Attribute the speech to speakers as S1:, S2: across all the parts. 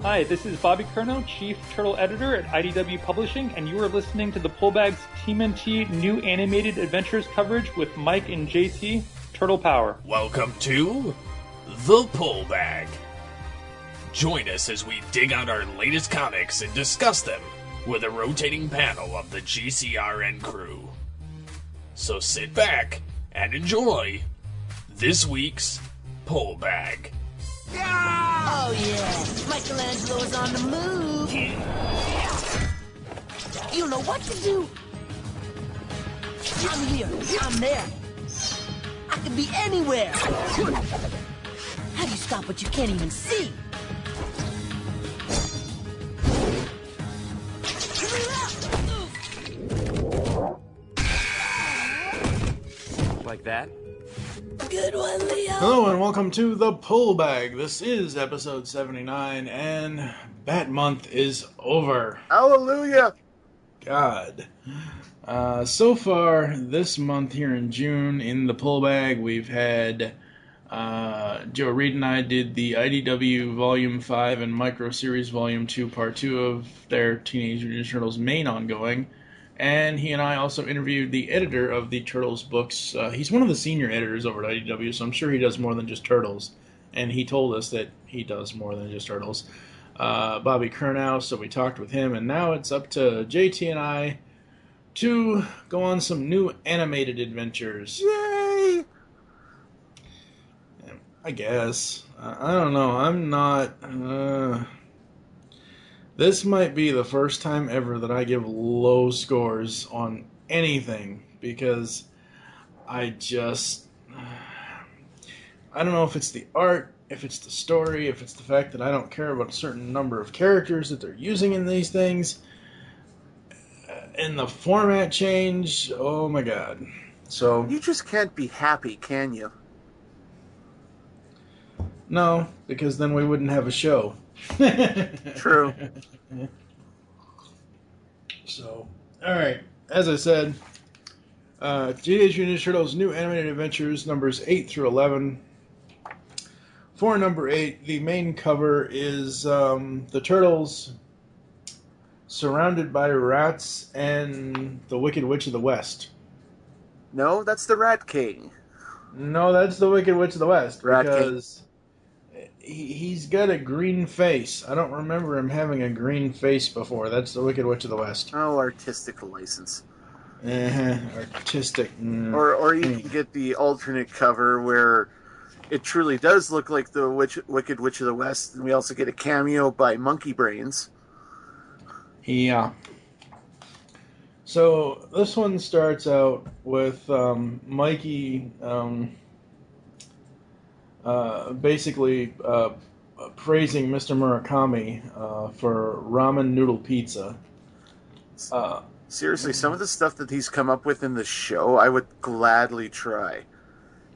S1: Hi, this is Bobby Curnow, Chief Turtle Editor at IDW Publishing, and you are listening to the Pullbag's TMNT New Animated Adventures coverage with Mike and JT, Turtle Power.
S2: Welcome to The Pullbag. Join us as we dig out our latest comics and discuss them with a rotating panel of the GCRN crew. So sit back and enjoy this week's Pullbag.
S3: Oh yeah, Michelangelo's on the move. You know what to do. I'm here, I'm there. I could be anywhere. How do you stop what you can't even see?
S4: Like that?
S3: Good one, Leo.
S5: Hello and welcome to The Pullbag. This is episode 79 and Bat Month is over.
S6: Hallelujah!
S5: God. So far this month here in June in The Pullbag we've had Joe Reed and I did the IDW Volume 5 and Micro Series Volume 2 Part 2 of their Teenage Mutant Ninja Turtles main ongoing. And he and I also interviewed the editor of the Turtles books. He's one of the senior editors over at IDW, so I'm sure he does more than just Turtles. And he told us that he does more than just Turtles. Bobby Curnow, so we talked with him. And now it's up to JT and I to go on some new animated adventures.
S6: Yay!
S5: I guess. I don't know. I'm not... This might be the first time ever that I give low scores on anything, because I don't know if it's the art, if it's the story, if it's the fact that I don't care about a certain number of characters that they're using in these things, and the format change, oh my god. So
S6: You just can't be happy, can you?
S5: no, because then we wouldn't have a show.
S6: True.
S5: So, alright, as I said, Teenage Mutant Ninja Turtles New Animated Adventures numbers 8 through 11. For number 8, the main cover is the Turtles surrounded by rats and the Wicked Witch of the West.
S6: No, that's the Rat King.
S5: No, that's the Wicked Witch of the West,
S6: Rat King.
S5: because he's got a green face. I don't remember him having a green face before. That's the Wicked Witch of the West.
S6: Oh, artistic license.
S5: Artistic.
S6: Or you can get the alternate cover where it truly does look like the Wicked Witch of the West, and we also get a cameo by Monkey Brains.
S5: Yeah. So this one starts out with Mikey basically praising Mr. Murakami for ramen noodle pizza.
S6: Seriously, some of the stuff that he's come up with in the show, I would gladly try.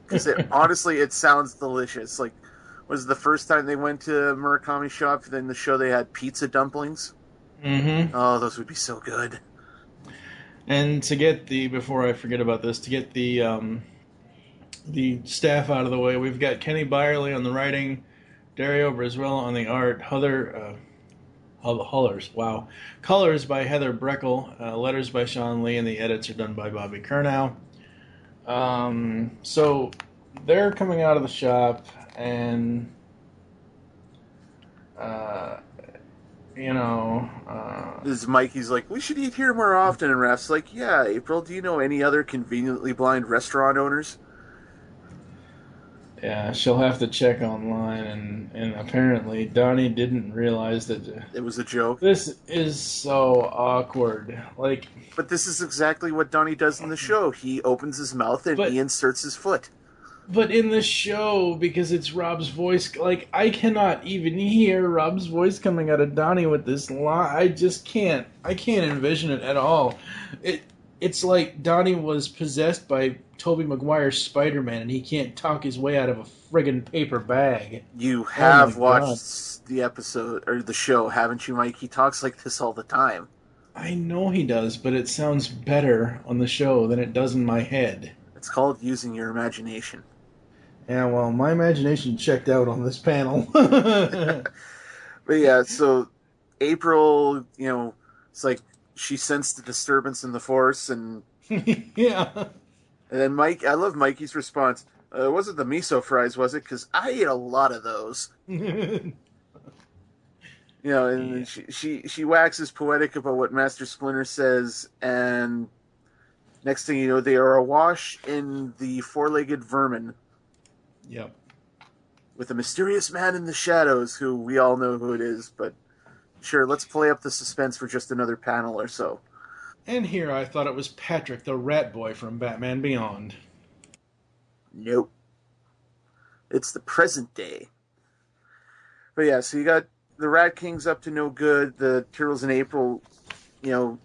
S6: Because honestly, it sounds delicious. Like, was the first time they went to Murakami's shop, then the show they had pizza dumplings?
S5: Mm-hmm.
S6: Oh, those would be so good.
S5: And to get before I forget about this, to get the staff out of the way, we've got Kenny Byerly on the writing, Dario Brizuela on the art, colors by Heather Breckel, letters by Sean Lee, and the edits are done by Bobby Curnow. So they're coming out of the shop, and
S6: This is Mikey's like, we should eat here more often, and Raph's like, yeah, April, do you know any other conveniently blind restaurant owners?
S5: yeah, she'll have to check online, and apparently Donnie didn't realize that
S6: It was a joke.
S5: this is so awkward. Like,
S6: But this is exactly what Donnie does in the show. He opens his mouth and he inserts his foot.
S5: but in the show, because it's Rob's voice, like, I cannot even hear Rob's voice coming out of Donnie with this line. I just can't. I can't envision it at all. It's like Donnie was possessed by Tobey Maguire's Spider-Man, and he can't talk his way out of a friggin' paper bag.
S6: You have
S5: my
S6: watched the episode, or the show, haven't you, Mike? He talks like this all the time.
S5: I know he does, but it sounds better on the show than it does in my head.
S6: It's called using your imagination.
S5: Yeah, well, my imagination checked out on this panel.
S6: But yeah, so April, it's like she sensed the disturbance in the force, and
S5: Yeah.
S6: then Mike. I love Mikey's response. It wasn't the miso fries, was it? Because I ate a lot of those. And then
S5: Yeah.
S6: she waxes poetic about what Master Splinter says, and next thing you know, they are awash in the four-legged vermin
S5: Yep.
S6: with a mysterious man in the shadows, who we all know who it is. But sure, let's play up the suspense for just another panel or so.
S5: And here I thought it was Patrick the Rat Boy from Batman Beyond.
S6: Nope, it's the present day. But yeah, so you got the Rat King's up to no good. The Turtles in April,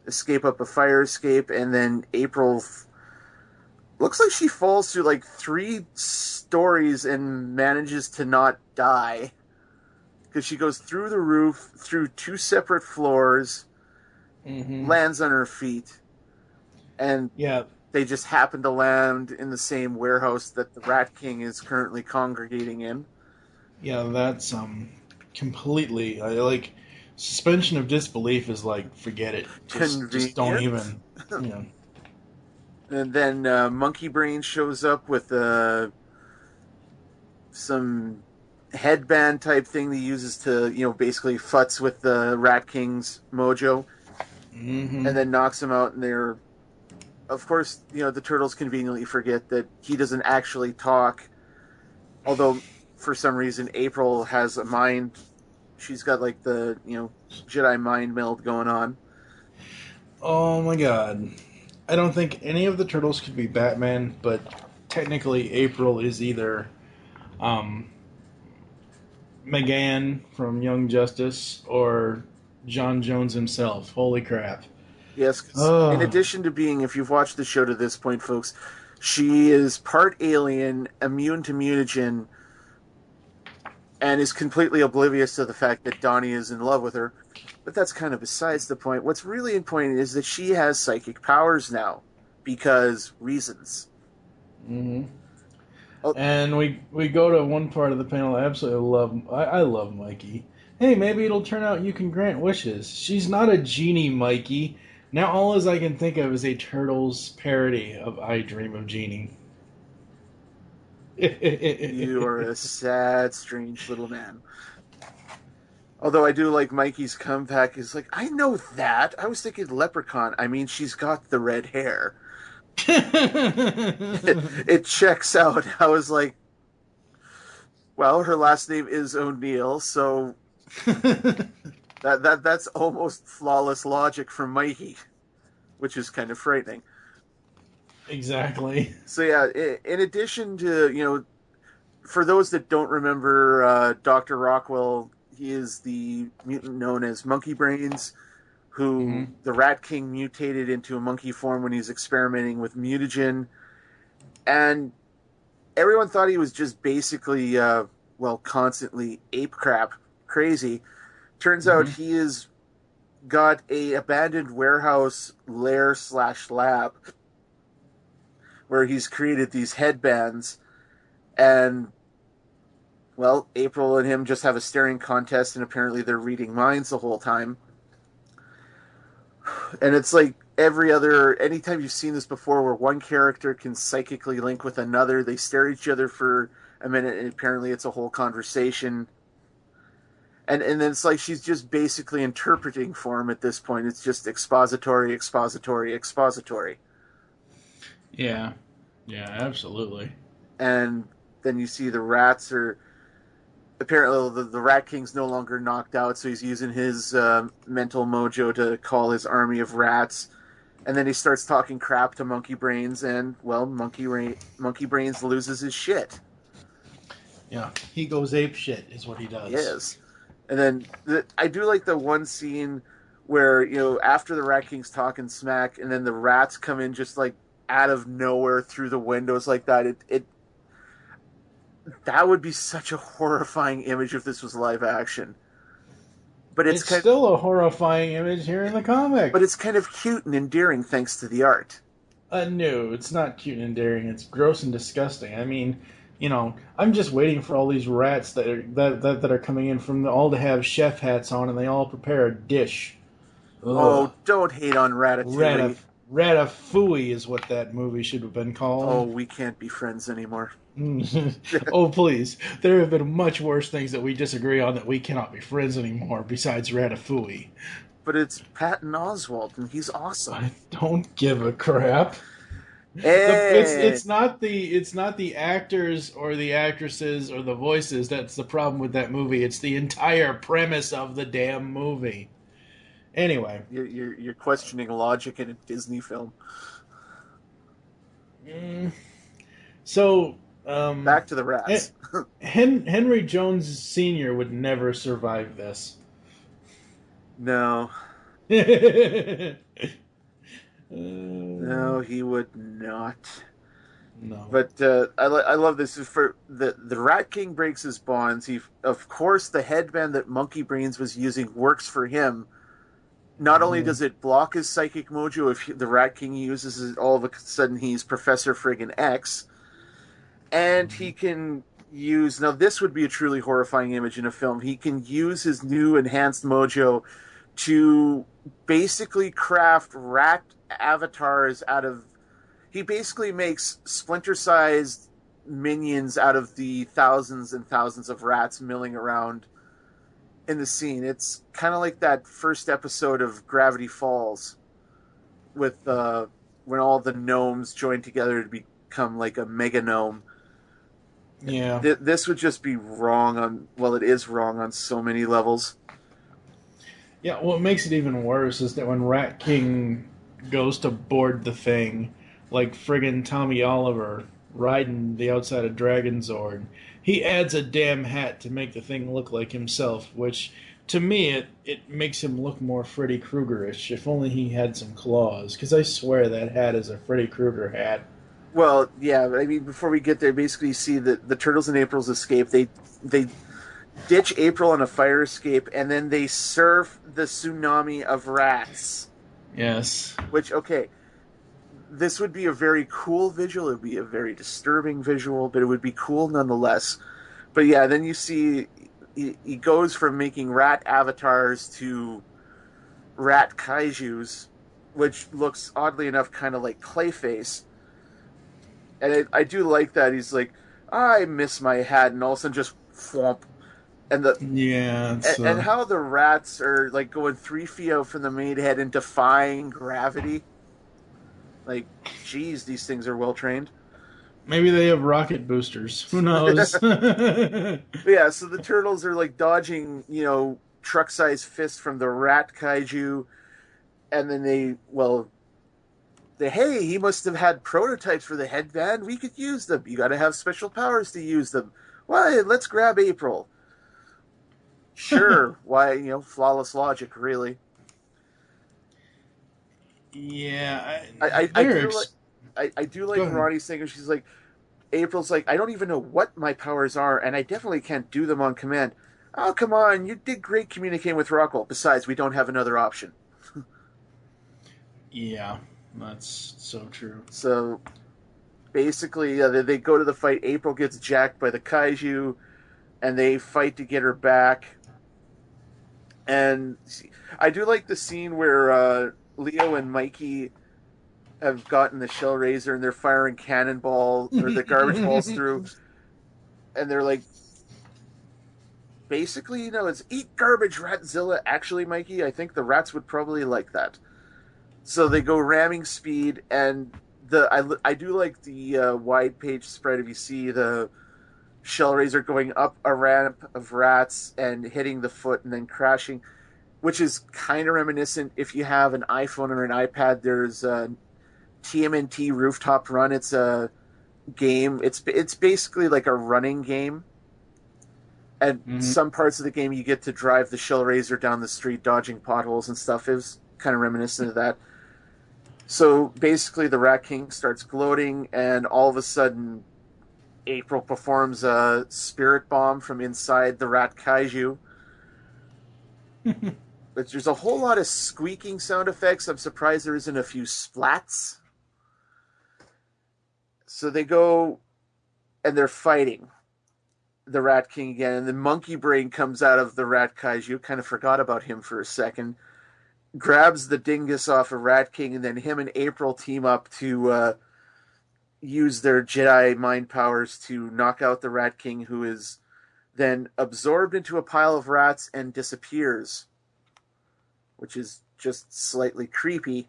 S6: escape up a fire escape, and then April looks like she falls through like 3 stories and manages to not die. Because she goes through the roof, through 2 separate floors, lands on her feet, and
S5: Yeah.
S6: they just happen to land in the same warehouse that the Rat King is currently congregating in.
S5: Yeah, that's completely like suspension of disbelief is like forget it. Just don't
S6: Convenient.
S5: even.
S6: And then Monkey Brain shows up with some headband type thing that he uses to, basically futz with the Rat King's mojo, and then knocks him out. And they're, of course, the turtles conveniently forget that he doesn't actually talk. Although, for some reason, April has a mind. She's got like the, Jedi mind meld going on.
S5: Oh my god. I don't think any of the turtles could be Batman, but technically April is either McGann from Young Justice or John Jones himself. Holy crap.
S6: Yes, 'cause in addition to being, if you've watched the show to this point, folks, she is part alien, immune to mutagen, and is completely oblivious to the fact that Donnie is in love with her. But that's kind of besides the point. What's really important is that she has psychic powers now, because reasons. Oh.
S5: And we go to one part of the panel I absolutely love. I love Mikey. Hey, maybe it'll turn out you can grant wishes. She's not a genie, Mikey. Now all as I can think of is a Turtles parody of I Dream of Jeannie.
S6: You are a sad, strange little man. Although I do like Mikey's comeback. Is like, I know that. I was thinking Leprechaun. I mean, she's got the red hair. It checks out. I was like, well, her last name is O'Neill, so that's almost flawless logic from Mikey, which is kind of frightening.
S5: Exactly.
S6: So yeah, in addition to, for those that don't remember Dr. Rockwell, he is the mutant known as Monkey Brains, who the Rat King mutated into a monkey form when he was experimenting with mutagen. And everyone thought he was just basically, constantly ape crap crazy. Turns out he has got a abandoned warehouse lair/lab where he's created these headbands, and well, April and him just have a staring contest, and apparently they're reading minds the whole time. And it's like anytime you've seen this before where one character can psychically link with another, they stare at each other for a minute, and apparently it's a whole conversation. And then it's like she's just basically interpreting for him at this point. It's just expository.
S5: Yeah. Yeah, absolutely.
S6: And then you see the rats are... Apparently the Rat King's no longer knocked out, so he's using his mental mojo to call his army of rats. And then he starts talking crap to Monkey Brains, and, well, Monkey Brains loses his shit.
S5: Yeah, he goes ape shit is what he does.
S6: Yes. And then I do like the one scene where, after the Rat King's talking smack, and then the rats come in just, like, out of nowhere through the windows like that. That would be such a horrifying image if this was live action. But it's
S5: still a horrifying image here in the comic.
S6: But it's kind of cute and endearing thanks to the art.
S5: No, it's not cute and endearing. It's gross and disgusting. I mean, I'm just waiting for all these rats that are coming in from all to have chef hats on, and they all prepare a dish. Ugh.
S6: Oh, don't hate on Ratatouille.
S5: Ratatouille is what that movie should have been
S6: Oh,
S5: called.
S6: we can't be friends anymore.
S5: Oh, please. There have been much worse things that we disagree on that we cannot be friends anymore besides Ratatouille.
S6: But it's Patton Oswalt, and he's awesome.
S5: I don't give a crap.
S6: Hey!
S5: It's not the actors or the actresses or the voices that's the problem with that movie. It's the entire premise of the damn movie. Anyway,
S6: You're questioning logic in a Disney film.
S5: So
S6: back to the rats.
S5: Henry Jones Sr. would never survive this.
S6: No. No, he would not.
S5: No.
S6: But I love this. For the Rat King breaks his bonds. Of course, the headband that Monkey Brains was using works for him. Not only does it block his psychic mojo if the Rat King uses it, all of a sudden he's Professor Friggin' X. And he can use... Now, this would be a truly horrifying image in a film. He can use his new enhanced mojo to basically craft rat avatars out of... He basically makes splinter-sized minions out of the thousands and thousands of rats milling around in the scene. It's kind of like that first episode of Gravity Falls with when all the gnomes join together to become like a mega gnome.
S5: Yeah.
S6: This would just be wrong on... Well, it is wrong on so many levels.
S5: Yeah, what makes it even worse is that when Rat King goes to board the thing, like friggin' Tommy Oliver riding the outside of Dragonzord, he adds a damn hat to make the thing look like himself, which, to me, it makes him look more Freddy Krueger-ish, if only he had some claws, because I swear that hat is a Freddy Krueger hat.
S6: Well, yeah, I mean, before we get there, basically you see the Turtles and April's escape. They ditch April on a fire escape, and then they surf the tsunami of rats.
S5: Yes.
S6: Which, okay, this would be a very cool visual. It would be a very disturbing visual, but it would be cool nonetheless. But yeah, then you see he goes from making rat avatars to rat kaijus, which looks, oddly enough, kind of like Clayface. And I do like that. He's like, I miss my hat, and all of a sudden just thwomp. And and how the rats are like going 3 feet out from the main head and defying gravity. Like, geez, these things are well trained.
S5: Maybe they have rocket boosters. Who knows?
S6: Yeah, so the turtles are like dodging, truck-sized fists from the rat kaiju, and then hey, he must have had prototypes for the headband. We could use them. You got to have special powers to use them. Why? Let's grab April. Sure. Why? Flawless logic, really.
S5: Yeah,
S6: I do like Ronnie's thing. She's like, April's like, I don't even know what my powers are, and I definitely can't do them on command. Oh, come on, you did great communicating with Rockwell. Besides, we don't have another option.
S5: Yeah, that's so true.
S6: So, basically, they go to the fight. April gets jacked by the kaiju, and they fight to get her back. And I do like the scene where Leo and Mikey have gotten the shell razor and they're firing cannonballs or the garbage balls through, and they're like, basically, it's eat garbage, Ratzilla. Actually, Mikey, I think the rats would probably like that. So they go ramming speed, and I do like the wide page spread. If you see the shell razor going up a ramp of rats and hitting the foot and then crashing, which is kind of reminiscent. If you have an iPhone or an iPad, there's a TMNT Rooftop Run. It's a game. It's basically like a running game. And some parts of the game you get to drive the shell razor down the street, dodging potholes and stuff. It was kind of reminiscent of that. So basically the Rat King starts gloating, and all of a sudden April performs a spirit bomb from inside the rat kaiju. But there's a whole lot of squeaking sound effects. I'm surprised there isn't a few splats. So they go and they're fighting the Rat King again, and then Monkey Brain comes out of the Rat Kaiju. Kind of forgot about him for a second. Grabs the dingus off of Rat King, and then him and April team up to use their Jedi mind powers to knock out the Rat King, who is then absorbed into a pile of rats and disappears, which is just slightly creepy.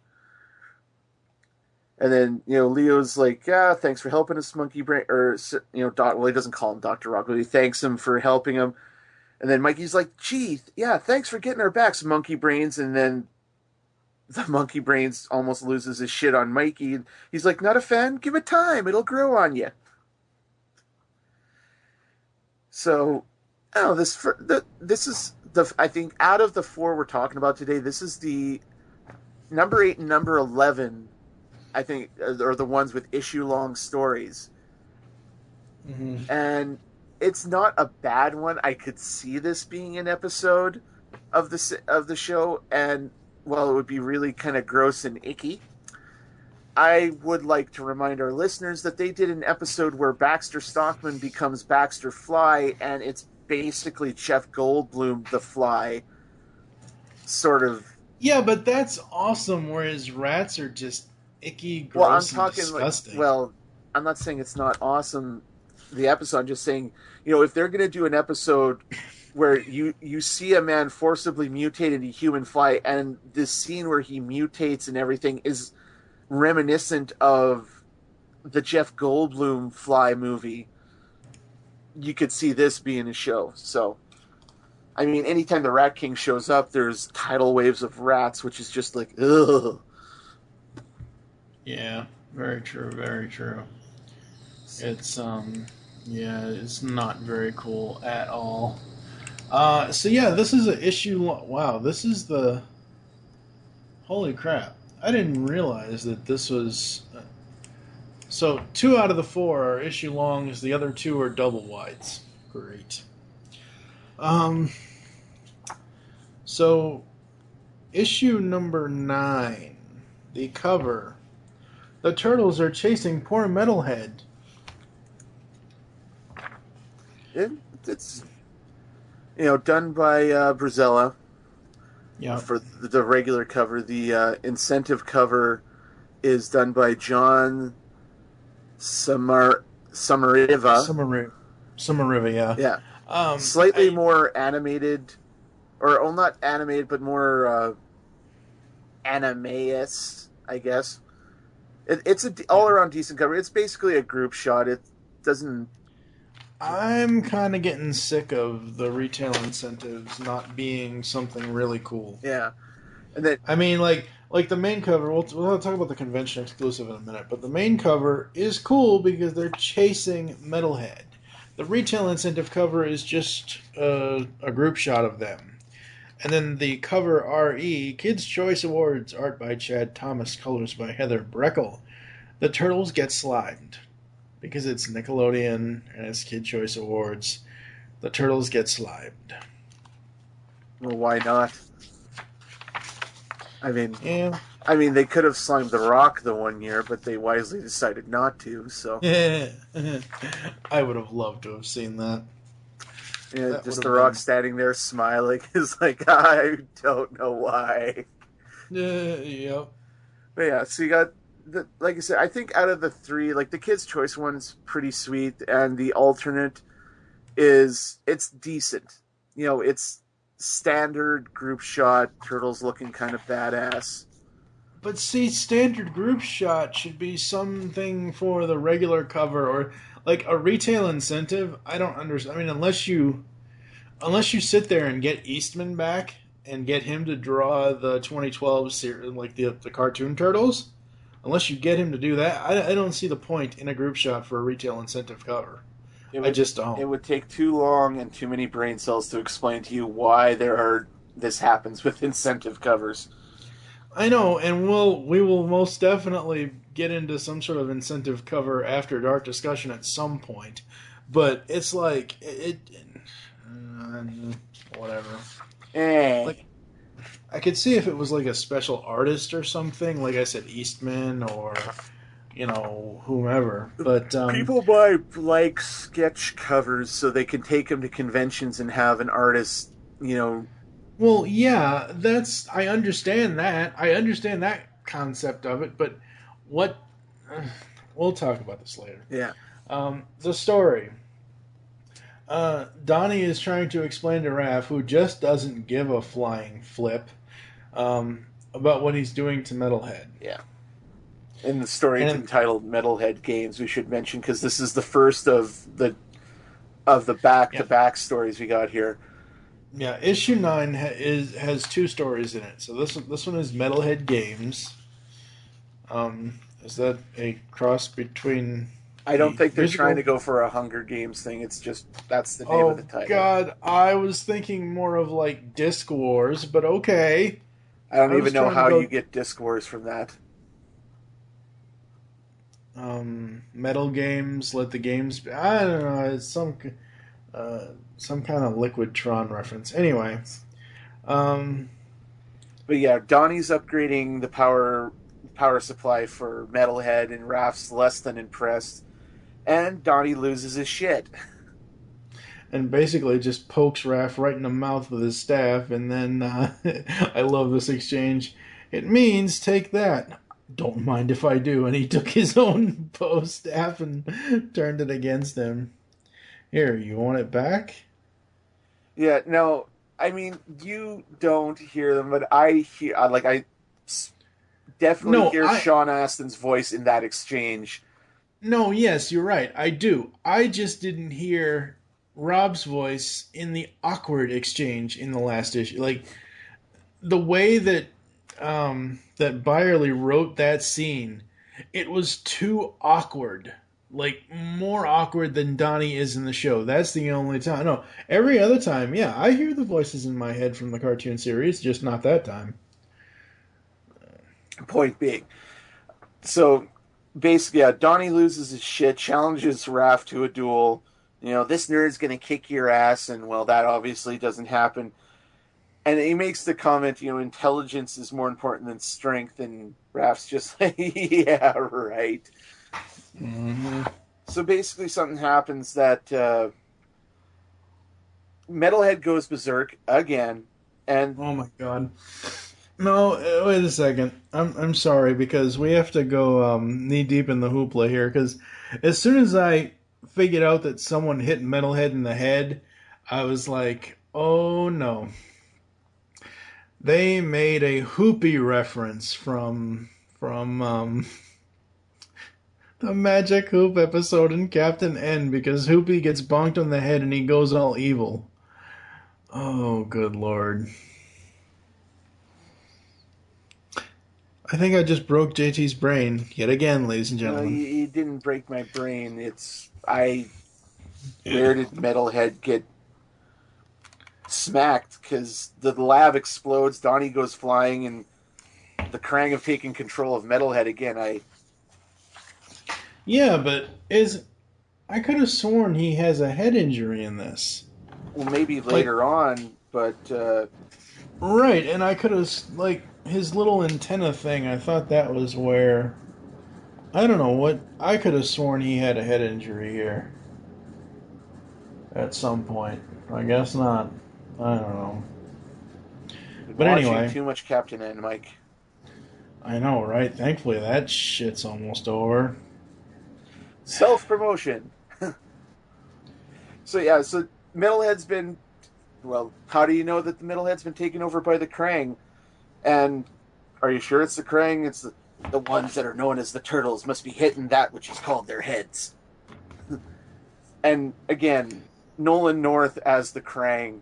S6: And then, Leo's like, yeah, thanks for helping us, Monkey Brain. Or, well, he doesn't call him Dr. Rock, but he thanks him for helping him. And then Mikey's like, gee, yeah, thanks for getting our backs, Monkey Brains. And then the Monkey Brains almost loses his shit on Mikey. He's like, not a fan? Give it time. It'll grow on you. So, this is I think out of the 4 we're talking about today, this is the number 8 and number 11, I think, are the ones with issue-long stories.
S5: Mm-hmm.
S6: And it's not a bad one. I could see this being an episode of the show, and while it would be really kind of gross and icky, I would like to remind our listeners that they did an episode where Baxter Stockman becomes Baxter Fly, and it's basically Jeff Goldblum, the Fly, sort of.
S5: Yeah, but that's awesome, whereas rats are just icky, gross, and disgusting.
S6: I'm not saying it's not awesome, the episode. I'm just saying, if they're going to do an episode where you see a man forcibly mutate into human fly, and this scene where he mutates and everything is reminiscent of the Jeff Goldblum Fly movie, you could see this being a show. So, I mean, anytime the Rat King shows up, there's tidal waves of rats, which is just like, ugh.
S5: Yeah, very true, very true. It's, it's not very cool at all. So yeah, this is an issue. Wow, this is the. Holy crap! I didn't realize that this was. So 2 out of the 4 are issue longs. The other 2 are double wides. Great. So issue number 9, the cover. The turtles are chasing poor Metalhead.
S6: It's done by Brazella.
S5: Yeah.
S6: For the regular cover. The incentive cover is done by John Samariva.
S5: Samariva, yeah.
S6: Yeah. Slightly more animated, or not animated, but more animeous, I guess. It's an all-around decent cover. It's basically a group shot. It doesn't...
S5: I'm kind of getting sick of the retail incentives not being something really cool.
S6: Yeah. And then,
S5: I mean, like the main cover, we'll talk about the convention exclusive in a minute, but the main cover is cool because they're chasing Metalhead. The retail incentive cover is just a group shot of them. And then the cover RE, Kids' Choice Awards, art by Chad Thomas, colors by Heather Breckel. The turtles get slimed. Because it's Nickelodeon and it's Kid Choice Awards, the turtles get slimed.
S6: Well, why not? I mean,
S5: yeah.
S6: They could have slimed The Rock the one year, but they wisely decided not to. So,
S5: I would have loved to have seen that.
S6: Yeah,
S5: that
S6: just The Rock standing there smiling is like, I don't know why.
S5: Yep.
S6: But yeah, so you got. Like I said, I think out of the 3, like the Kids' Choice one's pretty sweet, and the alternate it's decent. It's standard group shot, turtles looking kind of badass.
S5: But see, standard group shot should be something for the regular cover, or like a retail incentive. I don't understand. I mean, unless you sit there and get Eastman back and get him to draw the 2012 series, like the cartoon turtles. Unless you get him to do that, I don't see the point in a group shot for a retail incentive cover. I just don't.
S6: It would take too long and too many brain cells to explain to you why this happens with incentive covers.
S5: I know, and we will most definitely get into some sort of incentive cover after dark discussion at some point. But it's like whatever. Like, I could see if it was like a special artist or something, like I said, Eastman, or whomever. But
S6: people buy like sketch covers so they can take them to conventions and have an artist,
S5: well, yeah, I understand that. I understand that concept of it, but what? We'll talk about this later.
S6: Yeah.
S5: The story. Donnie is trying to explain to Raph, who just doesn't give a flying flip, about what he's doing to Metalhead.
S6: Yeah. In the story, it's entitled Metalhead Games. We should mention because this is the first of the back-to-back stories we got here.
S5: Yeah, issue 9 has 2 stories in it. So this one is Metalhead Games. Is that a cross between?
S6: I don't think they're trying to go for a Hunger Games thing. It's just that's the name of the title.
S5: Oh God, I was thinking more of like Disc Wars, but okay.
S6: I don't even know how you get Disc Wars from that.
S5: Metal Games, Let the Games be. I don't know. It's some kind of Liquid Tron reference. Anyway.
S6: But yeah, Donnie's upgrading the power supply for Metalhead, and Raph's less than impressed. And Donnie loses his shit.
S5: And basically just pokes Raph right in the mouth with his staff, and then I love this exchange. It means take that. Don't mind if I do. And he took his own bow staff and turned it against him. Here, you want it back?
S6: Yeah, no, I mean, you don't hear them, but I definitely hear Sean Astin's voice in that exchange.
S5: No, yes, you're right. I do. I just didn't hear Rob's voice in the awkward exchange in the last issue. Like, the way that that Byerly wrote that scene, it was too awkward. Like, more awkward than Donnie is in the show. That's the only time. No, every other time, yeah, I hear the voices in my head from the cartoon series, just not that time.
S6: Point being. So, basically, yeah, Donnie loses his shit, challenges Raph to a duel. This nerd's going to kick your ass, and, well, that obviously doesn't happen. And he makes the comment, intelligence is more important than strength, and Raph's just like, yeah, right.
S5: Mm-hmm.
S6: So basically something happens that Metalhead goes berserk again, and...
S5: Oh my God. No, wait a second. I'm sorry, because we have to go knee-deep in the hoopla here, because as soon as I figured out that someone hit Metalhead in the head, I was like, oh no. They made a Hoopy reference from the Magic Hoop episode in Captain N, because Hoopy gets bonked on the head and he goes all evil. Oh, good Lord. I think I just broke JT's brain yet again, ladies and gentlemen.
S6: No, you didn't break my brain. Where did Metalhead get smacked? Because the lab explodes, Donnie goes flying, and the Krang have taken control of Metalhead again.
S5: Yeah, but I could have sworn he has a head injury in this.
S6: Well, maybe later on, but...
S5: Right, and I could have, his little antenna thing, I thought that was where... I don't know what... I could have sworn he had a head injury here. At some point. I guess not. I don't know. But anyway...
S6: too much Captain N, Mike.
S5: I know, right? Thankfully that shit's almost over.
S6: Self-promotion. So Metalhead's been... Well, how do you know that the Metalhead's been taken over by the Krang? And are you sure it's the Krang? It's the ones that are known as the Turtles must be hitting that which is called their heads. And again, Nolan North as the Krang.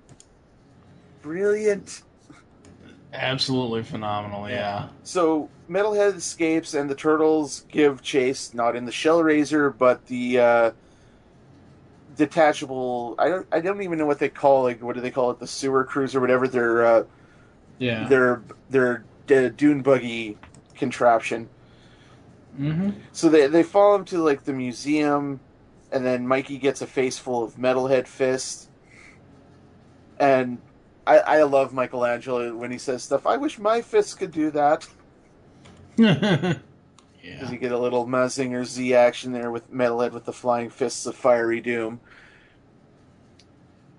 S6: Brilliant.
S5: Absolutely phenomenal, yeah.
S6: So Metalhead escapes and the Turtles give chase, not in the Shellraiser, but the detachable... I don't even know what they call, what do they call it? The sewer cruise or whatever. Their dune buggy contraption.
S5: Mm-hmm.
S6: So they follow him to the museum, and then Mikey gets a face full of Metalhead fist. And I love Michelangelo when he says stuff. I wish my fists could do that.
S5: Yeah.
S6: Because you get a little Mazinger Z action there with Metalhead with the flying fists of fiery doom.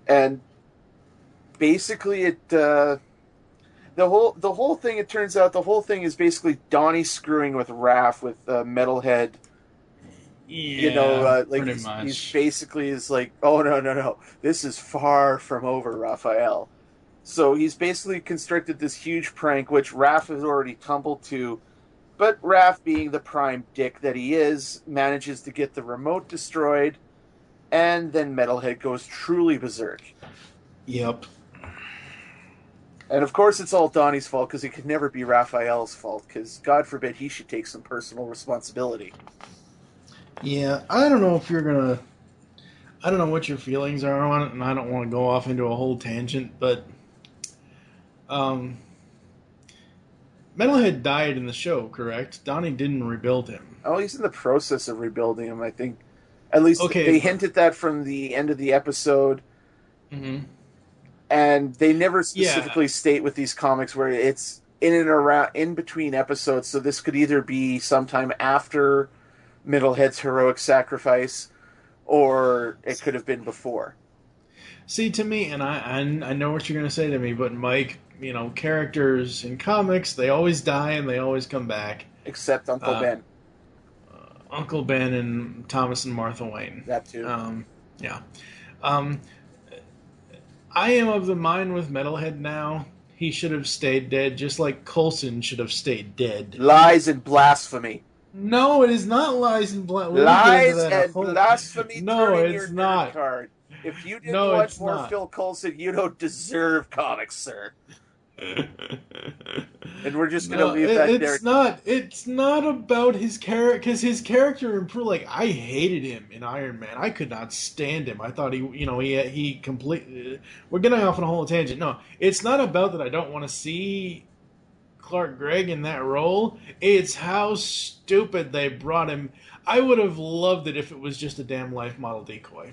S6: And basically the whole thing, it turns out the whole thing is basically Donnie screwing with Raph with Metalhead.
S5: Yeah,
S6: like
S5: pretty much.
S6: He's basically is like, oh no, this is far from over, Raphael. So he's basically constructed this huge prank, which Raph has already tumbled to, but Raph, being the prime dick that he is, manages to get the remote destroyed, and then Metalhead goes truly berserk.
S5: Yep.
S6: And of course it's all Donnie's fault, because it could never be Raphael's fault, because God forbid he should take some personal responsibility.
S5: Yeah, I don't know if you're gonna... I don't know what your feelings are on it, and I don't want to go off into a whole tangent, but... Metalhead died in the show, correct? Donnie didn't rebuild him.
S6: Oh, he's in the process of rebuilding him, I think. At least they hinted that from the end of the episode.
S5: Mm-hmm.
S6: And they never specifically state with these comics where it's in and around, in between episodes, so this could either be sometime after Metalhead's heroic sacrifice, or it could have been before.
S5: See, to me, and I know what you're going to say to me, but Mike, characters in comics, they always die and they always come back.
S6: Except Uncle Ben.
S5: Uncle Ben and Thomas and Martha Wayne.
S6: That too.
S5: Yeah. I am of the mind with Metalhead now. He should have stayed dead, just like Coulson should have stayed dead.
S6: Lies and blasphemy.
S5: No, it is not lies and blasphemy.
S6: Lies and blasphemy.
S5: No,
S6: turning
S5: it's
S6: your
S5: not.
S6: Nerd card. If you didn't watch more Phil Coulson, you don't deserve comics, sir. And we're just going to leave that there.
S5: It's not about his character, because his character improved. Like, I hated him in Iron Man. I could not stand him. I thought he completely... We're getting off on a whole tangent. No, it's not about that I don't want to see Clark Gregg in that role. It's how stupid they brought him. I would have loved it if it was just a damn life model decoy.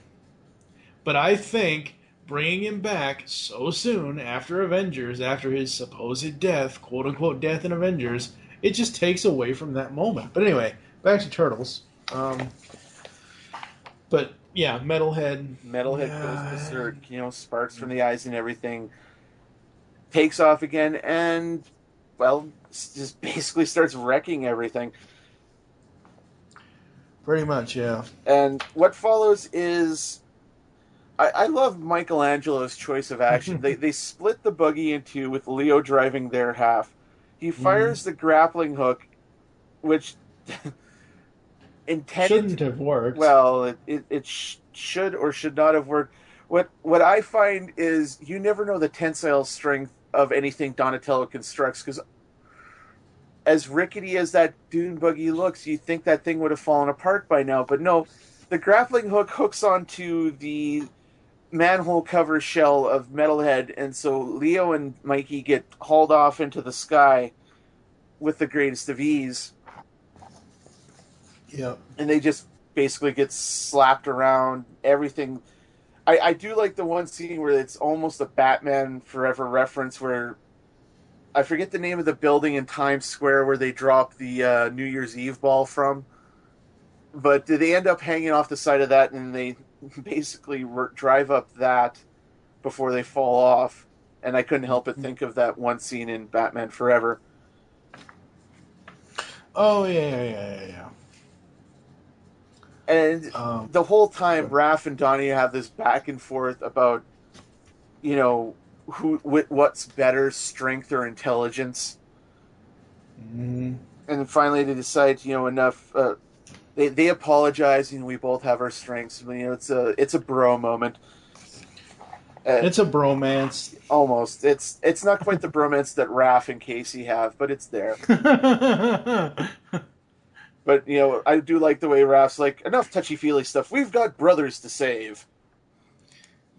S5: But I think bringing him back so soon after Avengers, after his supposed death, quote-unquote death in Avengers, it just takes away from that moment. But anyway, back to Turtles. But, yeah, Metalhead
S6: goes berserk, sparks from the eyes and everything. Takes off again and, well, just basically starts wrecking everything.
S5: Pretty much, yeah.
S6: And what follows is... I love Michelangelo's choice of action. They split the buggy in two with Leo driving their half. He fires the grappling hook, which
S5: shouldn't have worked.
S6: Well, it should or should not have worked. What I find is you never know the tensile strength of anything Donatello constructs, because as rickety as that dune buggy looks, you think that thing would have fallen apart by now. But no, the grappling hook hooks onto the manhole cover shell of Metalhead, and so Leo and Mikey get hauled off into the sky with the greatest of ease.
S5: Yep.
S6: And they just basically get slapped around, everything. I do like the one scene where it's almost a Batman Forever reference, where I forget the name of the building in Times Square where they drop the New Year's Eve ball from, but they end up hanging off the side of that, and they basically drive up that before they fall off. And I couldn't help but think of that one scene in Batman Forever.
S5: Oh, yeah.
S6: And the whole time, Raph and Donnie have this back and forth about, what's better, strength or intelligence.
S5: Mm-hmm.
S6: And then finally they decide, enough. They apologize, and we both have our strengths. It's a bro moment.
S5: It's a bromance.
S6: Almost. It's not quite the bromance that Raph and Casey have, but it's there. But, I do like the way Raph's like, enough touchy-feely stuff. We've got brothers to save.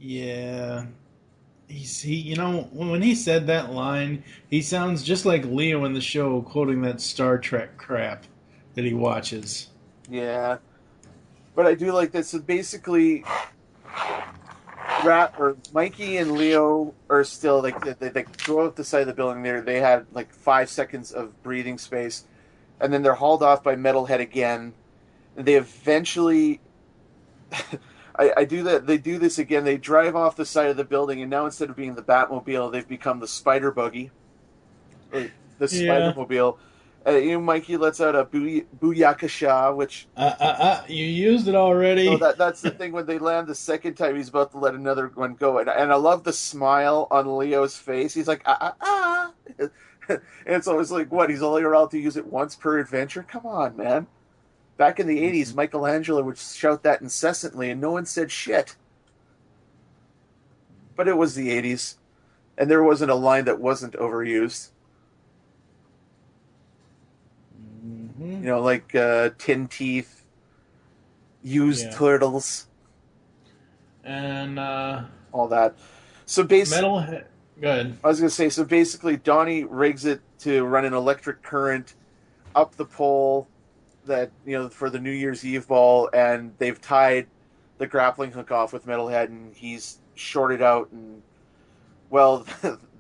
S5: Yeah. When he said that line, he sounds just like Leo in the show quoting that Star Trek crap that he watches.
S6: Yeah. But I do like this. So basically, Mikey and Leo are still, they go up the side of the building there. They had 5 seconds of breathing space. and then they're hauled off by Metalhead again. They eventually, I do that. They do this again. They drive off the side of the building, and now instead of being the Batmobile, they've become the Spider Buggy, or the Spider-Mobile. Mikey lets out a booyakasha, which
S5: you used it already.
S6: that's the thing. When they land the second time, he's about to let another one go, and I love the smile on Leo's face. He's like and it's always like, what? He's only allowed to use it once per adventure. Come on, man. Back in the 80s, Michelangelo would shout that incessantly, and no one said shit. But it was the 80s, and there wasn't a line that wasn't overused. Like tin teeth, used turtles,
S5: and
S6: all that. So basically,
S5: Metalhead. Go ahead.
S6: I was going to say, so basically, Donnie rigs it to run an electric current up the pole that for the New Year's Eve ball, and they've tied the grappling hook off with Metalhead, and he's shorted out, and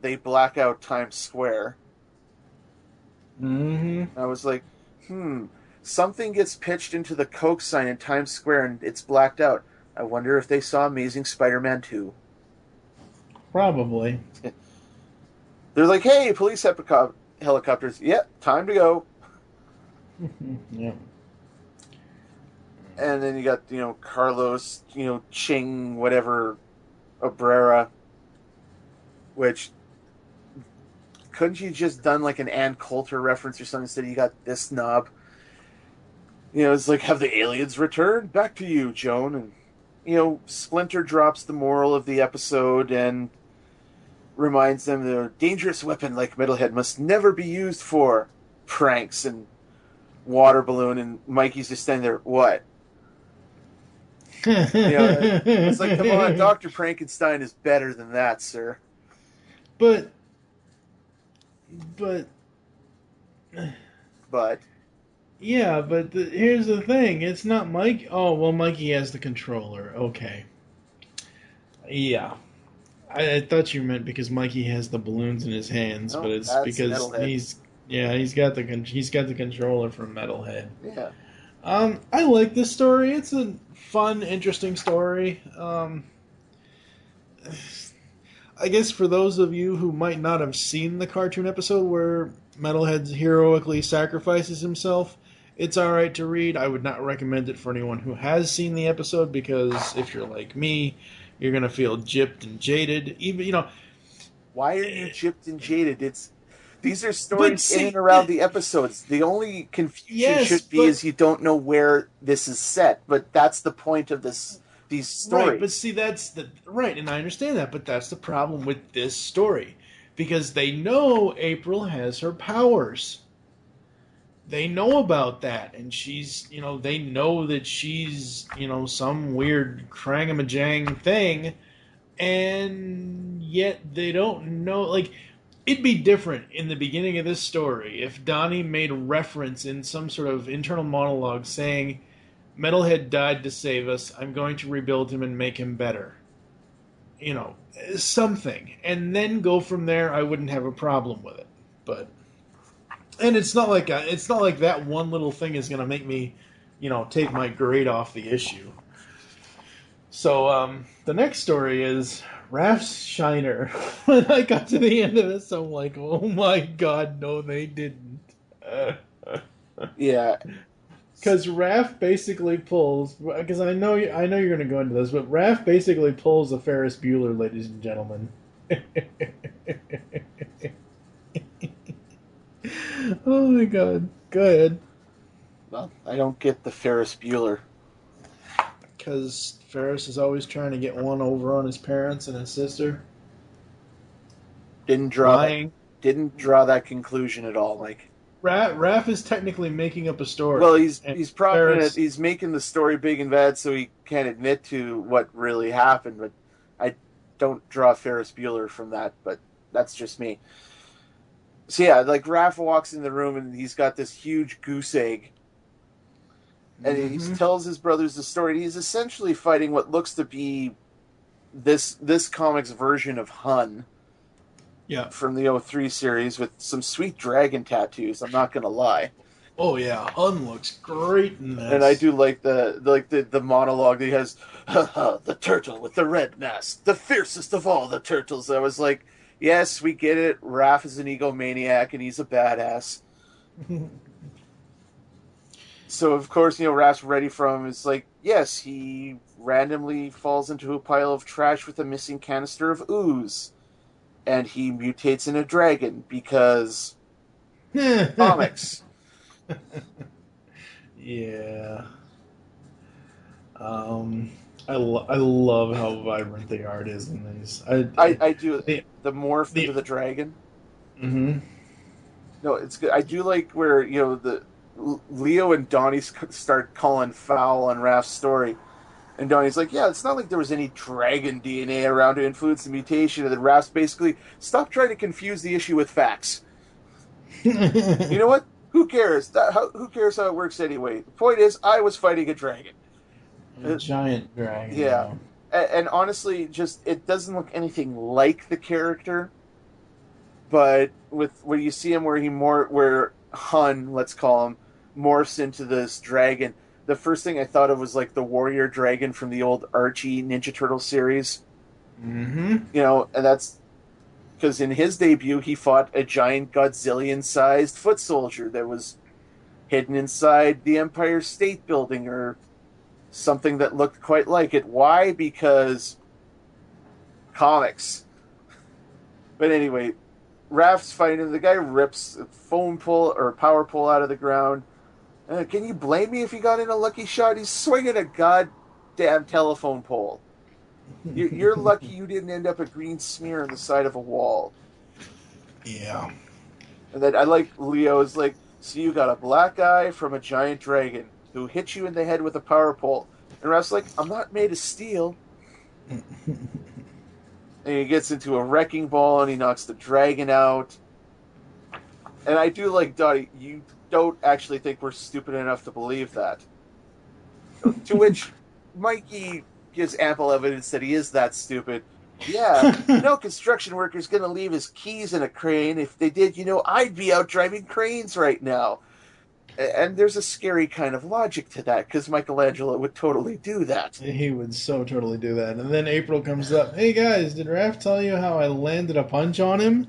S6: they black out Times Square. I was like, something gets pitched into the Coke sign in Times Square and it's blacked out. I wonder if they saw Amazing Spider-Man 2.
S5: Probably.
S6: They're like, hey, police helicopters. Yep, time to go.
S5: Yep.
S6: And then you got, Carlos, Ching, whatever, Obrera, which... Couldn't you just done like an Ann Coulter reference or something instead you got this knob? It's like, have the aliens returned? Back to you, Joan. And, Splinter drops the moral of the episode and reminds them that a dangerous weapon like Metalhead must never be used for pranks and water balloon. And Mikey's just standing there, what? It's like, come on, Dr. Frankenstein is better than that, sir.
S5: But yeah, but here's the thing. It's not Mike. Oh, well, Mikey has the controller. Okay. Yeah. I thought you meant because Mikey has the balloons in his hands, but it's because Metalhead. he's got the controller from Metalhead.
S6: Yeah.
S5: I like this story. It's a fun, interesting story. I guess for those of you who might not have seen the cartoon episode where Metalhead heroically sacrifices himself, it's alright to read. I would not recommend it for anyone who has seen the episode, because if you're like me, you're going to feel gypped and jaded.
S6: Why are you gypped and jaded? These are stories in and around the episodes. The only confusion should be is you don't know where this is set, but that's the point of these stories.
S5: Right, but see, that's and I understand that, but that's the problem with this story, because they know April has her powers. They know about that, and she's, they know that she's, some weird crangamajang thing, and yet they don't know, like, it'd be different in the beginning of this story if Donnie made a reference in some sort of internal monologue saying, Metalhead died to save us. I'm going to rebuild him and make him better. Something. And then go from there. I wouldn't have a problem with it. And it's not like that one little thing is going to make me, take my grade off the issue. So, the next story is Raph's Shiner. When I got to the end of this, I'm like, oh my god, no, they didn't.
S6: Yeah.
S5: Because Raph basically pulls, because I know you're going to go into this, but Raph basically pulls a Ferris Bueller, ladies and gentlemen. Oh my god. Go ahead.
S6: Well, I don't get the Ferris Bueller.
S5: Because Ferris is always trying to get one over on his parents and his sister.
S6: Didn't draw that conclusion at all, Mike.
S5: Raph is technically making up a story.
S6: Well, he's propping it. He's making the story big and bad so he can't admit to what really happened. But I don't draw Ferris Bueller from that. But that's just me. So yeah, like Raph walks in the room and he's got this huge goose egg, and he tells his brothers the story. He's essentially fighting what looks to be this comic's version of Hun.
S5: Yeah.
S6: From the 03 series with some sweet dragon tattoos, I'm not going to lie.
S5: Oh yeah, Hun looks great in this.
S6: And I do like the monologue that he has. Ha ha! The turtle with the red nest, the fiercest of all the turtles. I was like, yes, we get it. Raph is an egomaniac and he's a badass. So of course, Raph's ready for him. It's like, yes, he randomly falls into a pile of trash with a missing canister of ooze, and he mutates in a dragon because comics.
S5: Yeah. I love how vibrant the art is in these.
S6: I do the morph into the dragon.
S5: Mm-hmm.
S6: No, it's good. I do like where the Leo and Donnie start calling foul on Raph's story, and Donnie's like, "Yeah, it's not like there was any dragon DNA around to influence the mutation." And then Raph's basically, "Stop trying to confuse the issue with facts." You know what? Who cares? Who cares how it works anyway? The point is, I was fighting a dragon.
S5: A giant dragon.
S6: Yeah. And honestly, just it doesn't look anything like the character. But when you see him where Hun, let's call him, morphs into this dragon, the first thing I thought of was like the warrior dragon from the old Archie Ninja Turtle series.
S5: Mm-hmm.
S6: And that's because in his debut he fought a giant Godzillion-sized foot soldier that was hidden inside the Empire State Building or something that looked quite like it. Why? Because comics. But anyway, Raph's fighting. The guy rips a foam pole or power pole out of the ground. Can you blame me if he got in a lucky shot? He's swinging a goddamn telephone pole. You're lucky you didn't end up a green smear on the side of a wall.
S5: Yeah.
S6: And then I like Leo's like, so you got a black guy from a giant dragon who hit you in the head with a power pole. And Raph's like, I'm not made of steel. And he gets into a wrecking ball and he knocks the dragon out. And I do like, Dottie, you don't actually think we're stupid enough to believe that. To which Mikey gives ample evidence that he is that stupid. Yeah, no construction worker's going to leave his keys in a crane. If they did, I'd be out driving cranes right now. And there's a scary kind of logic to that, because Michelangelo would totally do that.
S5: He would so totally do that. And then April comes up, hey guys, did Raph tell you how I landed a punch on him?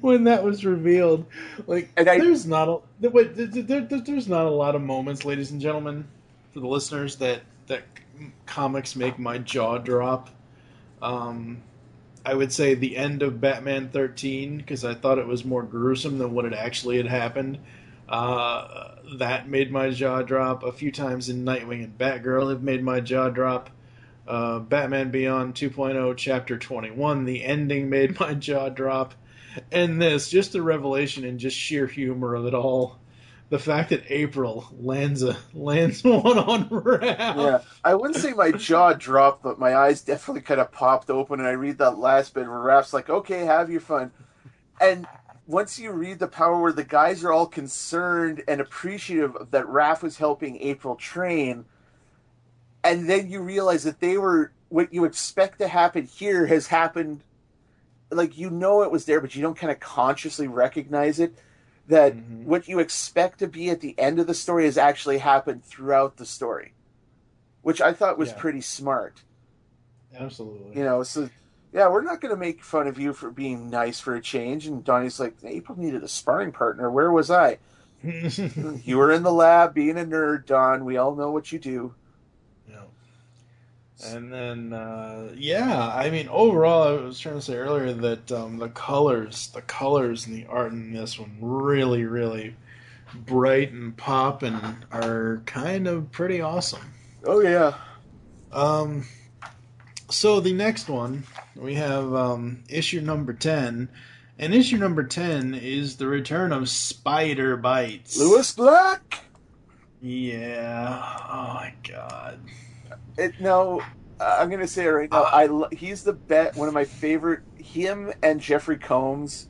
S5: When that was revealed. There's not a lot of moments, ladies and gentlemen, for the listeners, that comics make my jaw drop. I would say the end of Batman 13, because I thought it was more gruesome than what it actually had happened. That made my jaw drop. A few times in Nightwing and Batgirl have made my jaw drop. Batman Beyond 2.0 Chapter 21, the ending made my jaw drop. And this, just the revelation and just sheer humor of it all. The fact that April lands one on Raph.
S6: Yeah, I wouldn't say my jaw dropped, but my eyes definitely kind of popped open, and I read that last bit where Raph's like, okay, have your fun. And once you read the power where the guys are all concerned and appreciative that Raph was helping April train, and then you realize that what you expect to happen here has happened, like, it was there, but you don't kind of consciously recognize it. That what you expect to be at the end of the story has actually happened throughout the story, which I thought was pretty smart.
S5: Absolutely.
S6: So, yeah, we're not going to make fun of you for being nice for a change. And Donnie's like, April needed a sparring partner. Where was I? You were in the lab being a nerd, Don. We all know what you do.
S5: And then, overall, I was trying to say earlier that the colors and the art in this one really, really bright and pop and are kind of pretty awesome.
S6: Oh, yeah.
S5: So the next one, we have issue number 10. And issue number 10 is the return of Spider Bites.
S6: Lewis Black?
S5: Yeah. Oh, my God.
S6: I'm going to say it right now. He's the one of my favorite. Him and Jeffrey Combs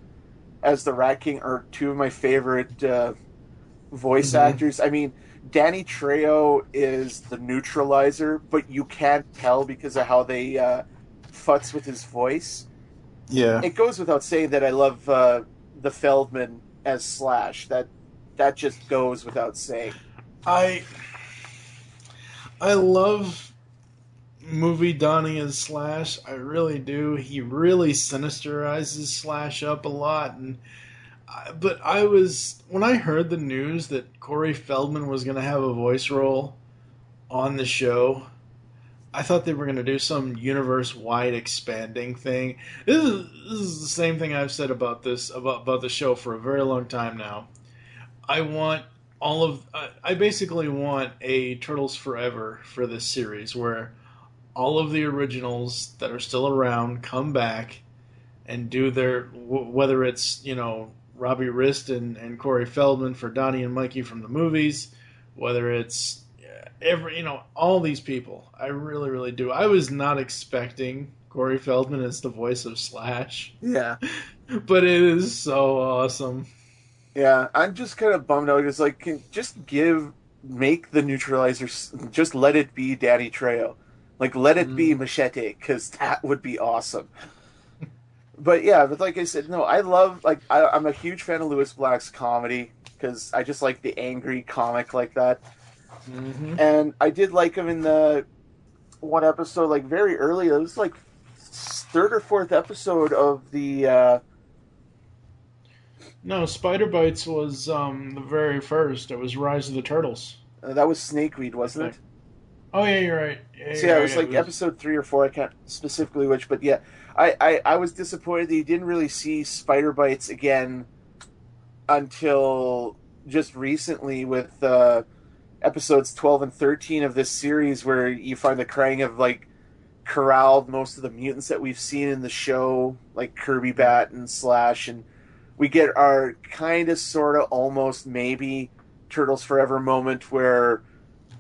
S6: as the Rat King are two of my favorite voice actors. I mean, Danny Trejo is the neutralizer, but you can't tell because of how they futz with his voice.
S5: Yeah.
S6: It goes without saying that I love the Feldman as Slash. That just goes without saying.
S5: I love movie Donnie as Slash. I really do. He really sinisterizes Slash up a lot, but when I heard the news that Corey Feldman was going to have a voice role on the show, I thought they were going to do some universe-wide expanding thing. This is the same thing I've said about the show for a very long time now. I basically want a Turtles Forever for this series, where all of the originals that are still around come back and do their, whether it's, Robbie Rist and Corey Feldman for Donnie and Mikey from the movies, whether it's all these people. I really, really do. I was not expecting Corey Feldman as the voice of Slash.
S6: Yeah.
S5: But it is so awesome.
S6: Yeah, I'm just kind of bummed out. It's like, make the neutralizer, just let it be Danny Trejo. Like, let it be Machete, because that would be awesome. But like I said, no, I'm a huge fan of Lewis Black's comedy, because I just like the angry comic like that. Mm-hmm. And I did like him in the one episode, like very early. It was like third or fourth episode of the.
S5: No, Spider Bites was the very first. It was Rise of the Turtles.
S6: That was Snakeweed, wasn't it?
S5: Oh yeah, you're right.
S6: It was like episode 3 or 4. I can't specifically which, but yeah, I was disappointed that you didn't really see Spider Bites again until just recently with episodes 12 and 13 of this series, where you find the Krang have like corralled most of the mutants that we've seen in the show, like Kirby Bat and Slash, and we get our kind of, sort of, almost, maybe Turtles Forever moment where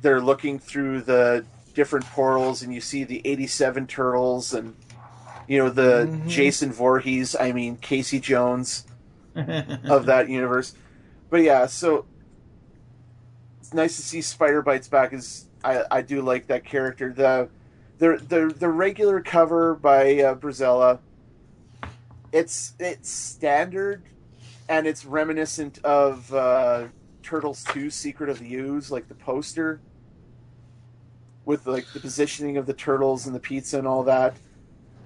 S6: they're looking through the different portals and you see the 87 Turtles and, the Jason Voorhees, Casey Jones of that universe. But yeah, so it's nice to see Spider Bites back. I do like that character. The regular cover by Brazella, it's standard, and it's reminiscent of Turtles 2 Secret of the Ooze, like the poster, with like the positioning of the turtles and the pizza and all that.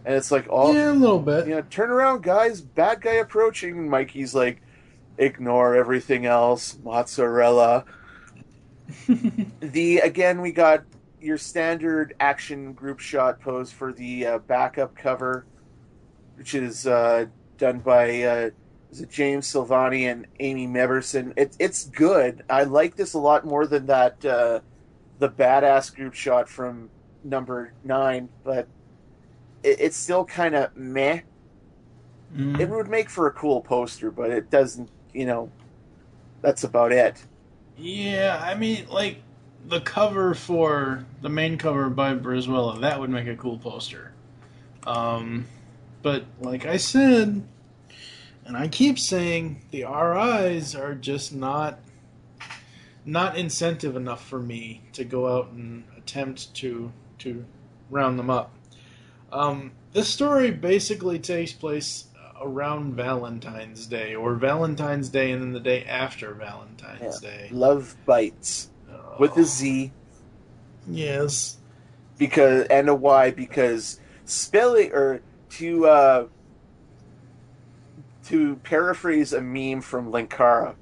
S6: And it's like,
S5: a little bit.
S6: Turn around, guys, bad guy approaching. And Mikey's like, ignore everything else, mozzarella. Again, we got your standard action group shot pose for the backup cover, which is done by James Silvani and Amy Meverson. It's good. I like this a lot more than that the badass group shot from number 9, but it's still kind of meh. Mm. It would make for a cool poster, but it doesn't, that's about it.
S5: Yeah, like the cover for the main cover by Brizuela, that would make a cool poster. But like I said, and I keep saying, the RIs are just not incentive enough for me to go out and attempt to round them up. This story basically takes place around Valentine's Day, or Valentine's Day and then the day after Valentine's Day.
S6: Love Bites with a Z.
S5: Yes.
S6: Because spelling, or to paraphrase a meme from Linkara.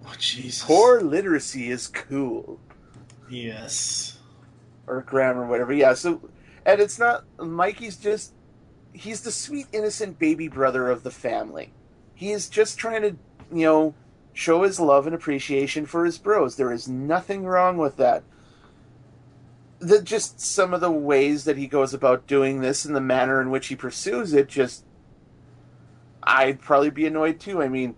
S5: Oh, Jesus.
S6: Poor literacy is cool.
S5: Yes.
S6: Or grammar, whatever. Yeah, so, and it's not, Mikey's just, he's the sweet, innocent baby brother of the family. He is just trying to, show his love and appreciation for his bros. There is nothing wrong with that. Just some of the ways that he goes about doing this and the manner in which he pursues it, I'd probably be annoyed too.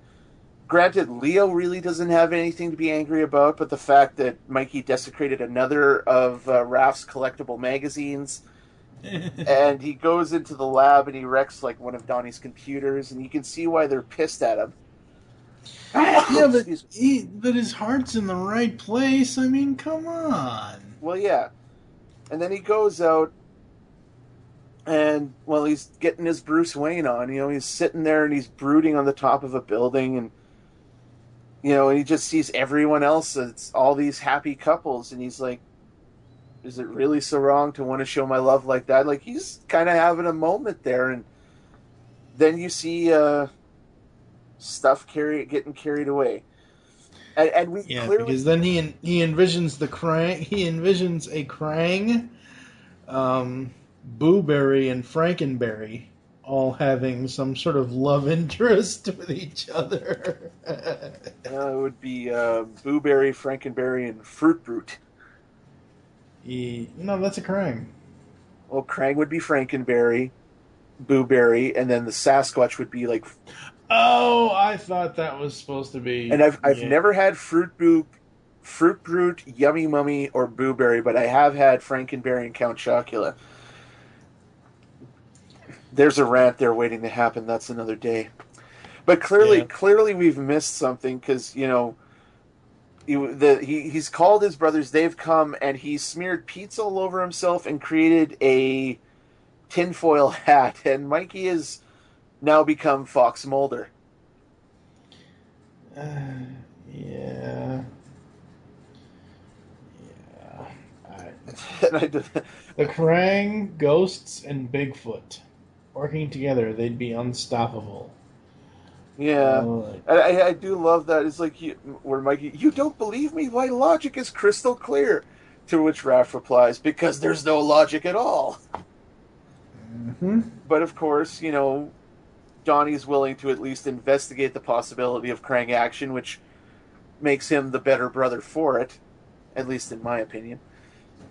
S6: Granted, Leo really doesn't have anything to be angry about, but the fact that Mikey desecrated another of Raph's collectible magazines, and he goes into the lab and he wrecks like one of Donnie's computers, and you can see why they're pissed at him.
S5: Yeah, but his heart's in the right place. Come on.
S6: Well, yeah. And then he goes out And, well, he's getting his Bruce Wayne on. He's sitting there and he's brooding on the top of a building, and, and he just sees everyone else. It's all these happy couples, and he's like, is it really so wrong to want to show my love like that? Like, he's kind of having a moment there, and then you see stuff getting carried away. And we clearly...
S5: because then he envisions a Krang, Booberry, and Frankenberry all having some sort of love interest with each other.
S6: It would be Booberry, Frankenberry, and Fruit Brute.
S5: No, that's a Krang.
S6: Well, Krang would be Frankenberry, Booberry, and then the Sasquatch would be like...
S5: Oh, I thought that was supposed to be...
S6: And I've never had Fruit Brute, Yummy Mummy, or Booberry, but I have had Frankenberry and Count Chocula. There's a rant there waiting to happen. That's another day. But clearly we've missed something, because, he's called his brothers, they've come, and he smeared pizza all over himself and created a tinfoil hat, and Mikey has now become Fox Mulder.
S5: Yeah.
S6: The
S5: Krang, Ghosts, and Bigfoot working together, they'd be unstoppable.
S6: Yeah, I do love that. It's like where Mikey, you don't believe me? Why, logic is crystal clear. To which Raph replies, because there's no logic at all.
S5: Mm-hmm.
S6: But of course, Donnie's willing to at least investigate the possibility of Krang action, which makes him the better brother for it, at least in my opinion.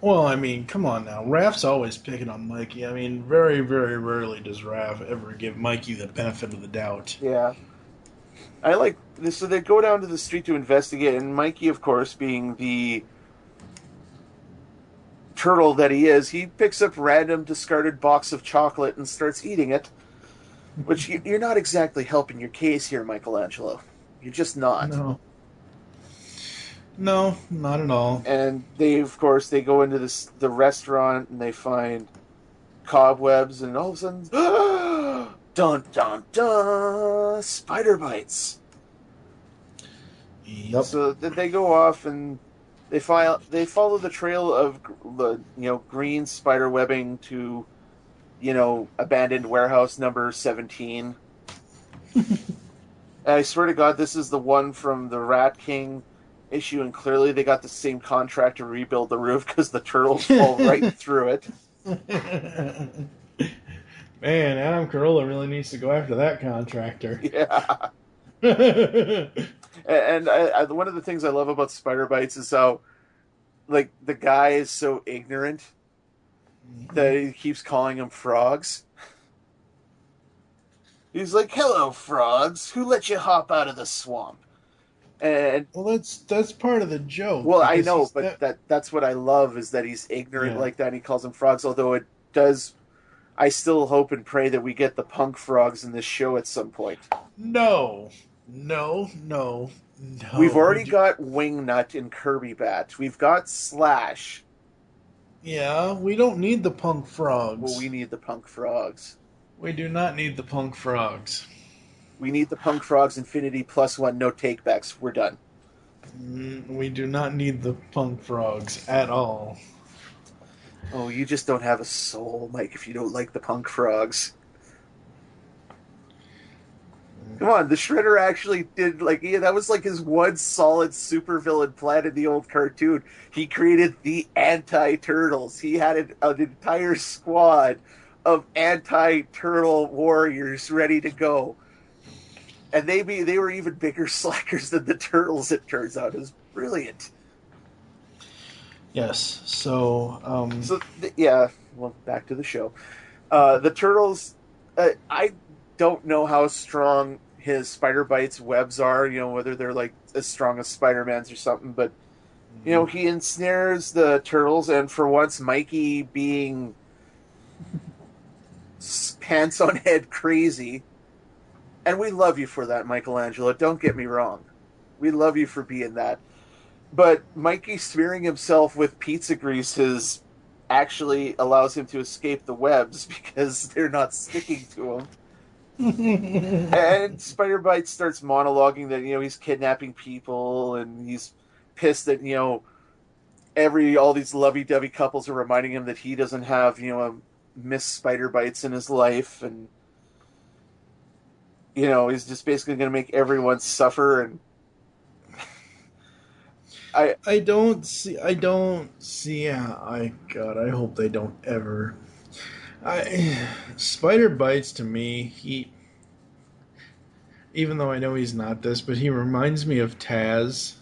S5: Well, I mean, come on now. Raph's always picking on Mikey. I mean, very, very rarely does Raph ever give Mikey the benefit of the doubt.
S6: Yeah. I like this. So they go down to the street to investigate, and Mikey, of course, being the turtle that he is, he picks up random discarded box of chocolate and starts eating it. Which you're not exactly helping your case here, Michelangelo. You're just not.
S5: No, not at all.
S6: And they go into the restaurant and they find cobwebs, and all of a sudden, dun dun dun, spider bites.
S5: Yep.
S6: So they go off and they follow the trail of the green spider webbing to abandoned warehouse number 17. And I swear to God, this is the one from the Rat King issue, and clearly they got the same contract to rebuild the roof because the turtles fall right through it.
S5: Man, Adam Carolla really needs to go after that contractor.
S6: Yeah. And one of the things I love about Spider Bites is how, like, the guy is so ignorant that he keeps calling them frogs. He's like, "Hello, frogs. Who let you hop out of the swamp?" And
S5: well, that's part of the joke.
S6: Well, I know, but that's what I love, is that he's ignorant like that, and he calls them frogs. Although it does, I still hope and pray that we get the punk frogs in this show at some point.
S5: No.
S6: We've already got Wingnut and Kirby Bat. We've got Slash.
S5: Yeah, we don't need the punk frogs.
S6: Well, we need the punk frogs.
S5: We do not need the punk frogs.
S6: We need the punk frogs Infinity +1, no takebacks. We're done.
S5: We do not need the punk frogs at all.
S6: Oh, you just don't have a soul, Mike, if you don't like the punk frogs. Come on, the Shredder actually did, that was like his one solid supervillain plan in the old cartoon. He created the anti-turtles. He had an entire squad of anti-turtle warriors ready to go. And they were even bigger slackers than the turtles, it turns out. It was brilliant.
S5: Yes, so...
S6: well, back to the show. The turtles, I don't know how strong his spider bites webs are, whether they're like as strong as Spider-Man's or something, but he ensnares the turtles, and for once Mikey, being pants on head crazy, and we love you for that, Michelangelo, don't get me wrong, we love you for being that, but Mikey smearing himself with pizza grease has actually allows him to escape the webs because they're not sticking to him. And Spider-Bite starts monologuing that, he's kidnapping people, and he's pissed that, all these lovey-dovey couples are reminding him that he doesn't have, a Miss Spider-Bites in his life, and, he's just basically going to make everyone suffer, and
S5: I don't see. God, I hope they don't ever. Spider Bites to me. Even though I know he's not this, but he reminds me of Taz.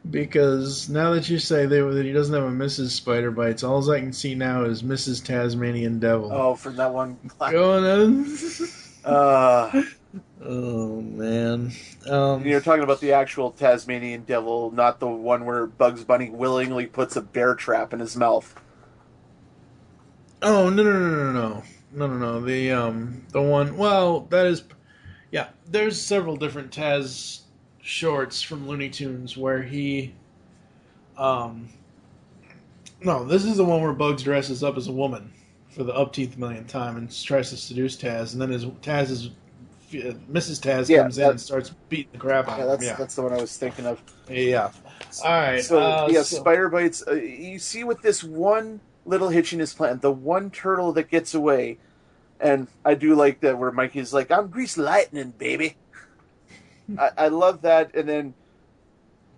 S5: Because now that you say that he doesn't have a Mrs. Spider Bites, all I can see now is Mrs. Tasmanian Devil.
S6: Oh, from that one.
S5: Going on.
S6: Oh,
S5: man.
S6: You're talking about the actual Tasmanian Devil, not the one where Bugs Bunny willingly puts a bear trap in his mouth.
S5: Oh, no. The one, well, that is, yeah, there's several different Taz shorts from Looney Tunes where he, no, this is the one where Bugs dresses up as a woman for the upteenth millionth time and tries to seduce Taz, and then Mrs. Taz comes in and starts beating the crap out of him.
S6: That's the one I was thinking of.
S5: Yeah. All right.
S6: Spider Bites. You see with this one little hitch in his plan, the one turtle that gets away, and I do like that where Mikey's like, "I'm grease lightning, baby." I love that, and then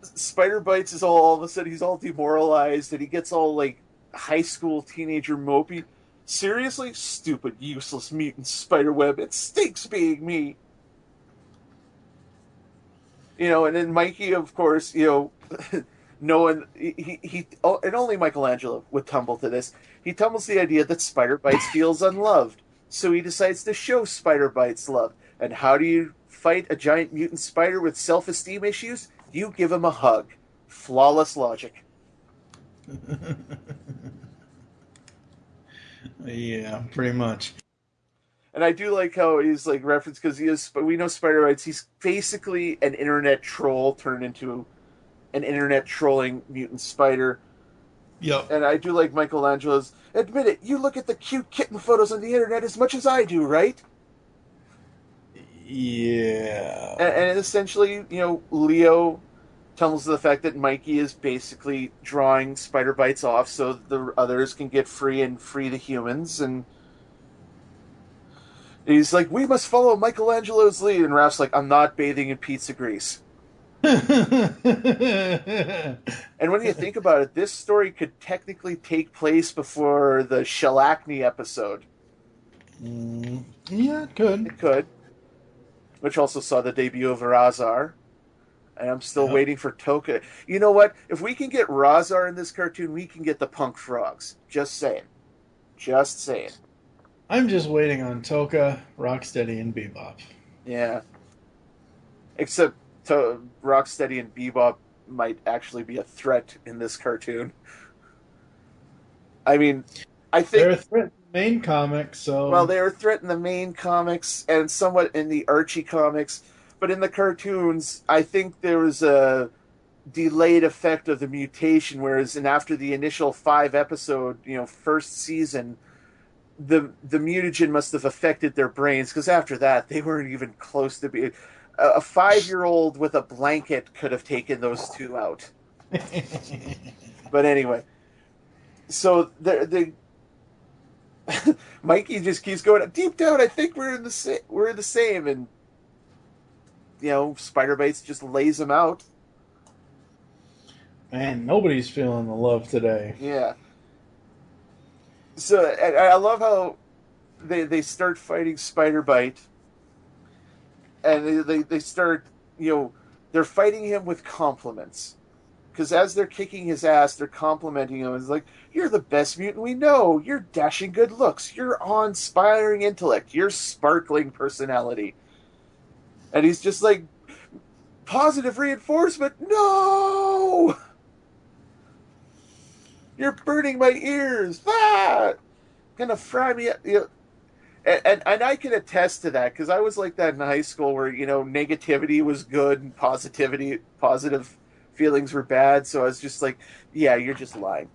S6: Spider Bites is all of a sudden he's all demoralized and he gets all like high school teenager mopey. Seriously? Stupid, useless mutant spiderweb. It stinks being me. And then Mikey, of course, knowing he and only Michelangelo would tumble to this. He tumbles to the idea that Spider Bites feels unloved. So he decides to show Spider Bites love. And how do you fight a giant mutant spider with self-esteem issues? You give him a hug. Flawless logic.
S5: Yeah, pretty much.
S6: And I do like how he's like referenced because we know Spider Bites. He's basically an internet troll turned into an internet trolling mutant spider.
S5: Yep.
S6: And I do like Michelangelo's. Admit it, you look at the cute kitten photos on the internet as much as I do, right?
S5: Yeah.
S6: And essentially, Leo tumbles to the fact that Mikey is basically drawing Spider Bites off so the others can get free and free the humans. And he's like, we must follow Michelangelo's lead. And Raph's like, I'm not bathing in pizza grease. And when you think about it, this story could technically take place before the Shellacne episode.
S5: Yeah, it could.
S6: It could. Which also saw the debut of Razar. And I'm still waiting for Toka. You know what? If we can get Razar in this cartoon, we can get the Punk Frogs. Just saying.
S5: I'm just waiting on Toka, Rocksteady, and Bebop.
S6: Yeah. Except Rocksteady and Bebop might actually be a threat in this cartoon. I mean, I think...
S5: They're a threat in the main comics, so...
S6: Well, they were a threat in the main comics and somewhat in the Archie comics. But in the cartoons, I think there was a delayed effect of the mutation, whereas after the initial 5-episode, first season, the mutagen must have affected their brains, because after that, they weren't even close to being... A 5-year-old with a blanket could have taken those two out. But anyway, so the Mikey just keeps going, deep down, I think we're the same, and Spider Bites just lays him out.
S5: Man, nobody's feeling the love today.
S6: Yeah. So I love how they start fighting Spider Bite, and they start, they're fighting him with compliments. Because as they're kicking his ass, they're complimenting him. It's like, you're the best mutant we know. You're dashing good looks. You're awe-inspiring intellect. You're sparkling personality. And he's just like, positive reinforcement? No! You're burning my ears. Ah! Gonna fry me up. And I can attest to that, because I was like that in high school where, negativity was good and positive feelings were bad. So I was just like, yeah, you're just lying.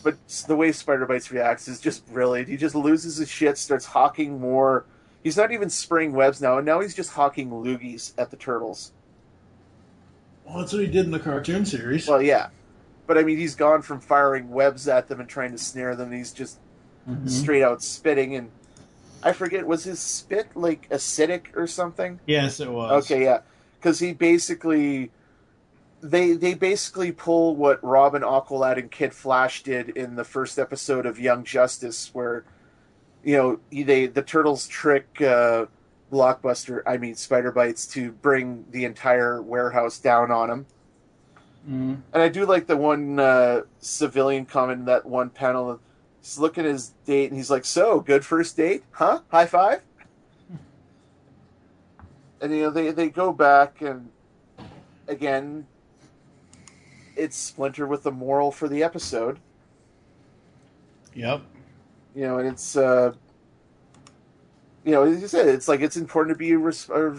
S6: But the way Spider Bites reacts is just brilliant. He just loses his shit, starts hawking more. He's not even spraying webs now, and now he's just hawking loogies at the turtles.
S5: Well, that's what he did in the cartoon series.
S6: Well, yeah. But I mean, he's gone from firing webs at them and trying to snare them, and he's just straight out spitting. And I forget, was his spit like acidic or something?
S5: Yes, it was.
S6: Okay, yeah. Because he basically... They basically pull what Robin, Aqualad, and Kid Flash did in the first episode of Young Justice, where, you know, the turtles trick Spider Bites, to bring the entire warehouse down on him. And I do like the one civilian comment in that one panel. He's looking at his date, and he's like, "So, good first date? Huh? High five?" And, you know, they go back, and again... it's Splinter with the moral for the episode.
S5: Yep.
S6: You know, and it's, you know, as you said, it's like it's important to be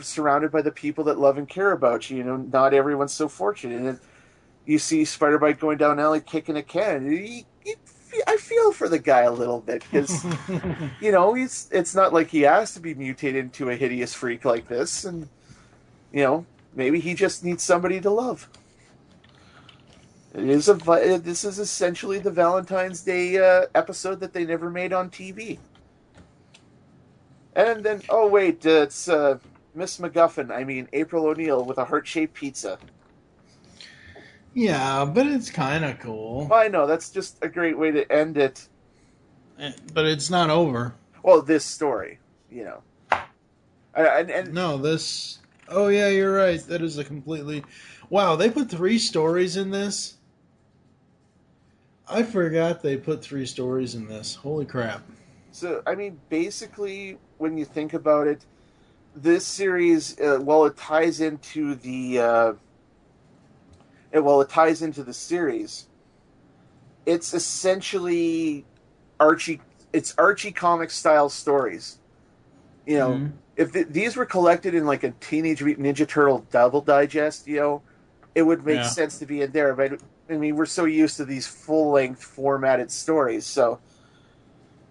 S6: surrounded by the people that love and care about you. You know, not everyone's so fortunate. And you see Spider-Bite going down alley kicking a can. I feel for the guy a little bit because, you know, it's not like he has to be mutated into a hideous freak like this. And, you know, maybe he just needs somebody to love. This is essentially the Valentine's Day episode that they never made on TV. And then, oh wait, it's Miss MacGuffin. I mean, April O'Neil with a heart-shaped pizza.
S5: Yeah, but it's kind of cool.
S6: Well, I know, that's just a great way to end it.
S5: But it's not over.
S6: Well, this story, you know.
S5: No, this... Oh, yeah, you're right. That is a completely... Wow, they put 3 stories in this? I forgot they put 3 stories in this. Holy crap.
S6: So, I mean, basically, when you think about it, this series, while it ties into the series, it's essentially Archie comic style stories. You know, if these were collected in like a Teenage Mutant Ninja Turtle Double Digest, you know, it would make sense to be in there. But I mean, we're so used to these full-length formatted stories, so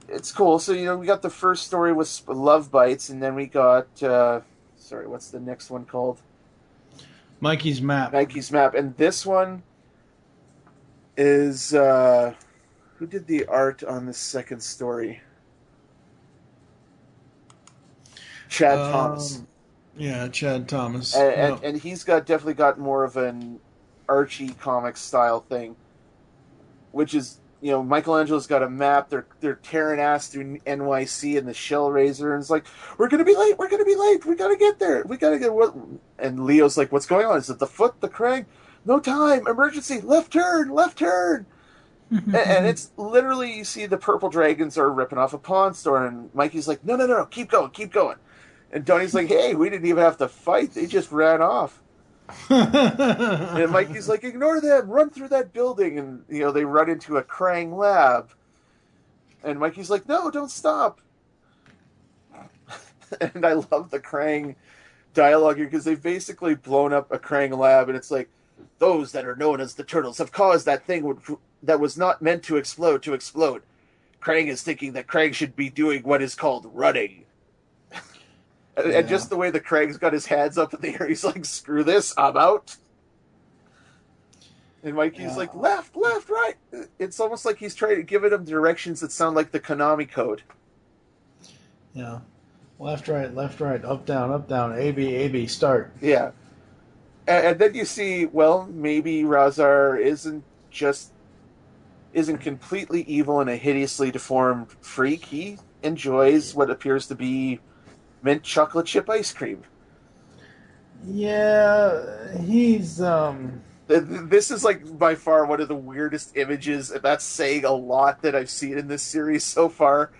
S6: it's cool. So, you know, we got the first story with Love Bites, and then we got, what's the next one called?
S5: Mikey's Map.
S6: Mikey's Map. And this one is, who did the art on this second story? Chad Thomas.
S5: Yeah, Chad Thomas.
S6: And he's definitely got more of an Archie comics style thing, which is, you know, Michelangelo's got a map. They're tearing ass through NYC in the Shell Razor, and it's like, we're gonna be late. We gotta get there. We gotta get what? And Leo's like, what's going on? Is it the foot, the Krang? No time. Emergency. Left turn. And it's literally, you see the purple dragons are ripping off a pawn store, and Mikey's like, no, keep going. And Donnie's like, hey, we didn't even have to fight. They just ran off. And Mikey's like, ignore them, run through that building. And, you know, they run into a Krang lab. And Mikey's like, no, don't stop. And I love the Krang dialogue here, because they've basically blown up a Krang lab, and it's like, those that are known as the Turtles have caused that thing that was not meant to explode. Krang is thinking that Krang should be doing what is called running. And just the way the Krang's got his hands up in the air, he's like, screw this, I'm out. And Mikey's like, left, right. It's almost like he's trying to give them directions that sound like the Konami code.
S5: Yeah. Left, right, up, down, A, B, start.
S6: Yeah. And then you see, well, maybe Razar isn't completely evil and a hideously deformed freak. He enjoys what appears to be mint chocolate chip ice cream.
S5: Yeah, he's
S6: This is like by far one of the weirdest images, and that's saying a lot, that I've seen in this series so far.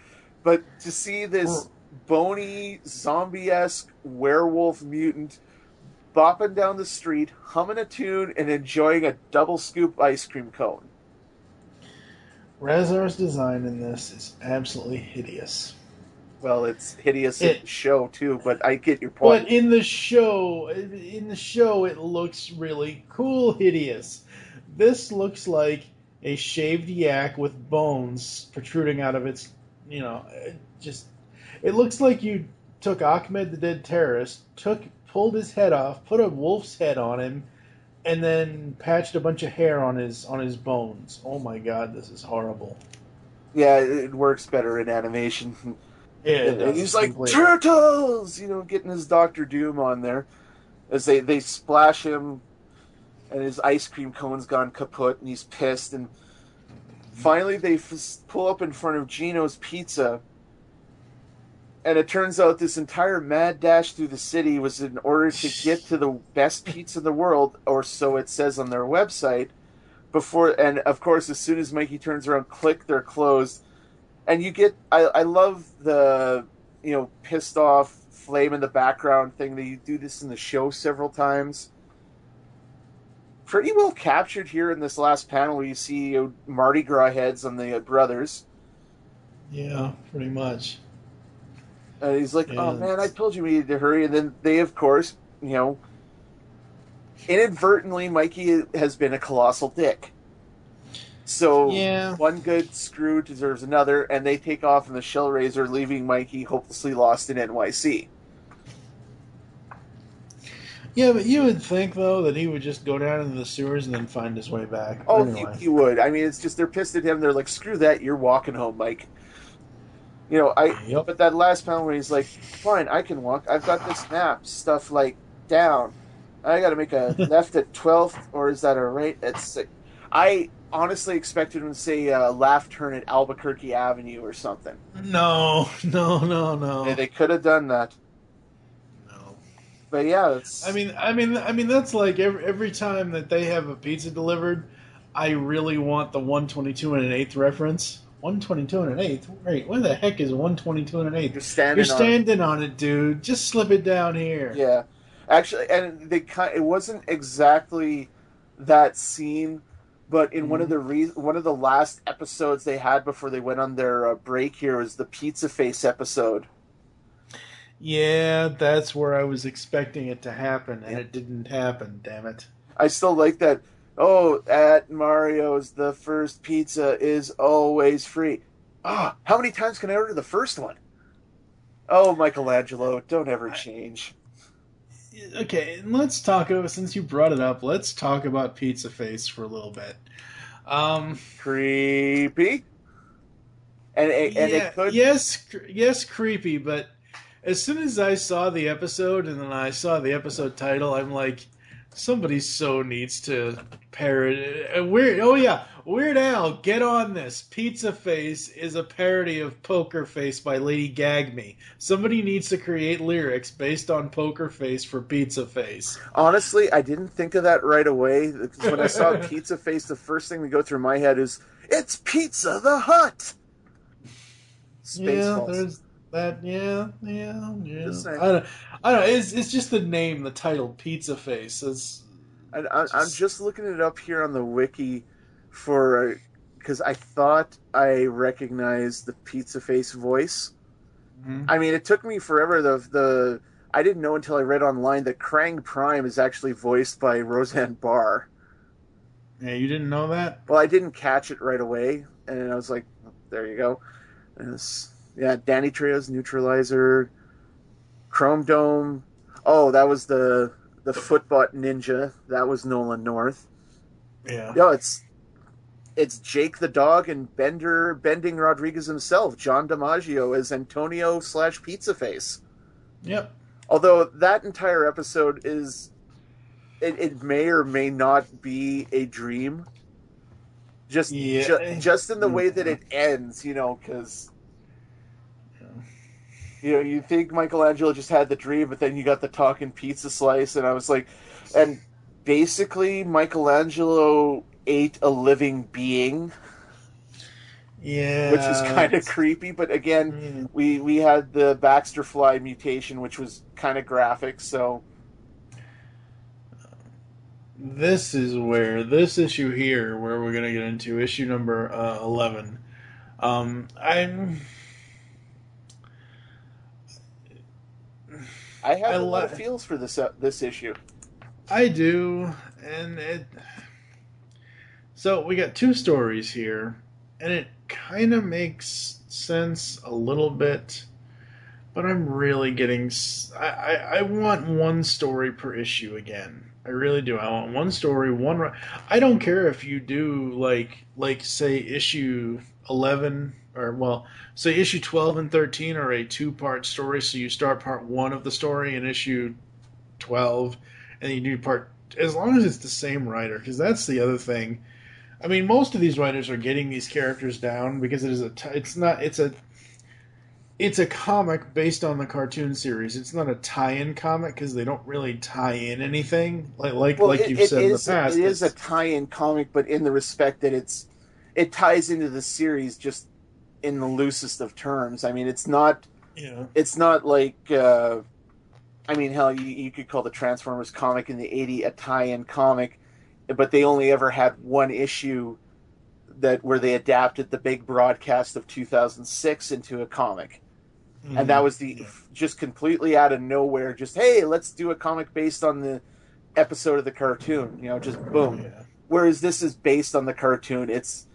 S6: But to see this bony, zombie-esque werewolf mutant bopping down the street, humming a tune, and enjoying a double scoop ice cream cone.
S5: Razar's design in this is absolutely hideous.
S6: Well, it's hideous in the show too, but I get your point.
S5: But in the show, it looks really cool, hideous. This looks like a shaved yak with bones protruding out of its, it looks like you took Ahmed the Dead Terrorist, pulled his head off, put a wolf's head on him, and then patched a bunch of hair on his bones. Oh my god, this is horrible.
S6: Yeah, it works better in animation.
S5: Yeah,
S6: he's like, turtles! Getting his Doctor Doom on there. As they splash him, and his ice cream cone's gone kaput, and he's pissed. And finally they pull up in front of Gino's Pizza. And it turns out this entire mad dash through the city was in order to get to the best pizza in the world, or so it says on their website. And of course, as soon as Mikey turns around, click, they're closed. And you get, I love the, pissed off flame in the background thing. They do this in the show several times. Pretty well captured here in this last panel where you see Mardi Gras heads on the brothers.
S5: Yeah, pretty much.
S6: And he's like, oh man, I told you we needed to hurry. And then they, of course, inadvertently, Mikey has been a colossal dick. So one good screw deserves another, and they take off in the Shellraiser, leaving Mikey hopelessly lost in NYC.
S5: Yeah, but you would think, though, that he would just go down into the sewers and then find his way back.
S6: Oh, anyway. He would. I mean, it's just they're pissed at him. They're like, screw that, you're walking home, Mike. But that last panel where he's like, fine, I can walk. I've got this map, stuff like down. I got to make a left at 12th, or is that a right at 6th? I honestly expected him to say left turn at Albuquerque Avenue or something.
S5: No.
S6: Yeah, they could have done that.
S5: No.
S6: But yeah, it's.
S5: I mean, that's like every time that they have a pizza delivered, I really want the 122 and an eighth reference. 122 and an eighth? Wait, what the heck is 122 and an eighth? You're standing on it, dude. Just slip it down here.
S6: Yeah. Actually, and it wasn't exactly that scene, but in one of the last episodes they had before they went on their break here was the Pizza Face episode.
S5: Yeah, that's where I was expecting it to happen, and it didn't happen, damn it.
S6: I still like that. Oh, at Mario's, the first pizza is always free. How many times can I order the first one? Oh, Michelangelo, don't ever change.
S5: Okay, let's talk about, since you brought it up, let's talk about Pizza Face for a little bit.
S6: Creepy? And it could...
S5: Yes, creepy, but as soon as I saw the episode, and then I saw the episode title, I'm like... Somebody so needs to parody. Weird Al, get on this. Pizza Face is a parody of Poker Face by Lady Gag Me. Somebody needs to create lyrics based on Poker Face for Pizza Face.
S6: Honestly, I didn't think of that right away. Because when I saw Pizza Face, the first thing to go through my head is, it's Pizza the Hut! Spaceballs.
S5: There's that, yeah. I don't know. It's just the name, the title, Pizza Face.
S6: I'm just looking it up here on the wiki because I thought I recognized the Pizza Face voice. Mm-hmm. I mean, it took me forever. I didn't know until I read online that Krang Prime is actually voiced by Roseanne Barr.
S5: Yeah, you didn't know that?
S6: Well, I didn't catch it right away, and I was like, there you go. Yeah, Danny Trejo's Neutralizer, Chrome Dome. Oh, that was the Footbot Ninja. That was Nolan North.
S5: Yeah.
S6: No, it's Jake the Dog and Bending Rodriguez himself, John DiMaggio, as Antonio / Pizza Face.
S5: Yep.
S6: Although that entire episode is, it may or may not be a dream. Just in the way that it ends, because... you think Michelangelo just had the dream, but then you got the talking pizza slice, and I was like... And basically, Michelangelo ate a living being.
S5: Yeah.
S6: Which is kind of creepy, but again, we had the Baxter Fly mutation, which was kind of graphic, so...
S5: This issue here, where we're going to get into issue number 11,
S6: I have a lot of feels for this issue.
S5: I do, and so we got two stories here, and it kind of makes sense a little bit, but I'm really getting. I want one story per issue again. I really do. I want one story, one. I don't care if you do like say issue 11 or say issue 12 and 13 are a 2-part story. So you start part 1 of the story in issue 12, and you do part, as long as it's the same writer, because that's the other thing. I mean, most of these writers are getting these characters down because it's a comic based on the cartoon series. It's not a tie-in comic because they don't really tie in anything like you've said in the past.
S6: It is a tie-in comic, but in the respect that it ties into the series just in the loosest of terms. I mean, it's not.
S5: Yeah.
S6: It's not like. I mean, hell, you could call the Transformers comic in the '80s a tie-in comic, but they only ever had one issue where they adapted the big broadcast of 2006 into a comic. Mm-hmm. And that was just completely out of nowhere. Just, hey, let's do a comic based on the episode of the cartoon. Just boom. Yeah. Whereas this is based on the cartoon. It's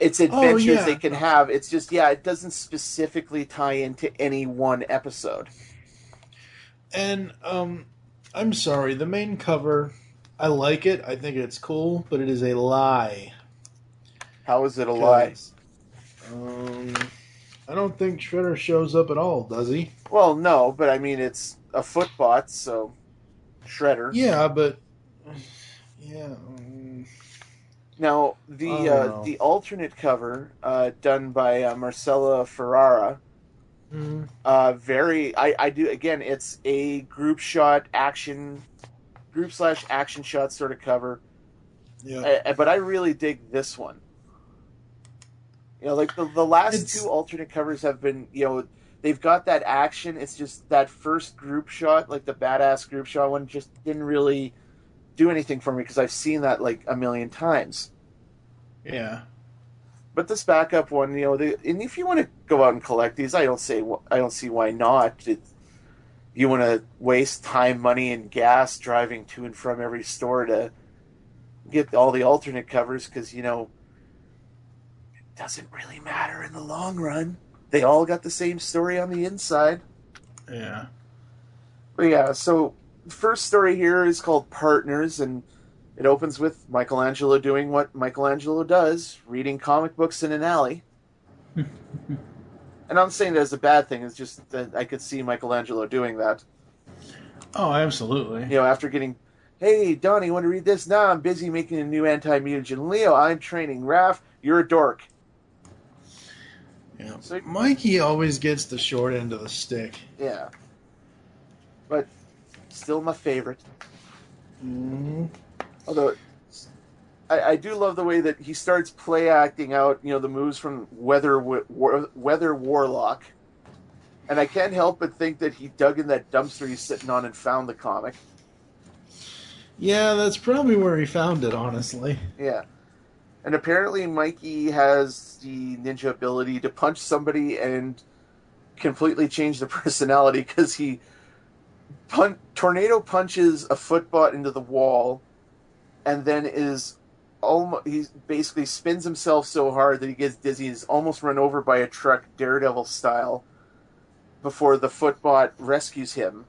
S6: adventures they can have. It's just, it doesn't specifically tie into any one episode.
S5: And I'm sorry, the main cover, I like it. I think it's cool, but it is a lie.
S6: How is it a lie?
S5: I don't think Shredder shows up at all, does he?
S6: Well, no, but I mean, it's a Footbot, so Shredder.
S5: Yeah, but
S6: Now the alternate cover done by Marcella Ferrara. I do again. It's a group / action shot sort of cover. Yeah, but I really dig this one. Like the last two alternate covers have been, they've got that action. It's just that first group shot, like the badass group shot one, just didn't really do anything for me because I've seen that like a million times.
S5: Yeah.
S6: But this backup one, and if you want to go out and collect these, I don't see why not. You want to waste time, money, and gas driving to and from every store to get all the alternate covers because, doesn't really matter in the long run. They all got the same story on the inside.
S5: Yeah.
S6: But yeah, so the first story here is called Partners, and it opens with Michelangelo doing what Michelangelo does, reading comic books in an alley. And I'm saying that as a bad thing. It's just that I could see Michelangelo doing that.
S5: Oh, absolutely.
S6: After getting, hey, Donnie, you want to read this? No, I'm busy making a new Anti-Mutagen. Leo, I'm training. Raph, you're a dork.
S5: Yeah. So Mikey always gets the short end of the stick.
S6: Yeah. But still my favorite.
S5: Mm-hmm.
S6: Although I do love the way that he starts play acting out, the moves from Weather Warlock. And I can't help but think that he dug in that dumpster he's sitting on and found the comic.
S5: Yeah, that's probably where he found it, honestly.
S6: Yeah. And apparently Mikey has the ninja ability to punch somebody and completely change their personality because he tornado punches a Footbot into the wall and then he basically spins himself so hard that he gets dizzy and is almost run over by a truck, Daredevil style, before the Footbot rescues him.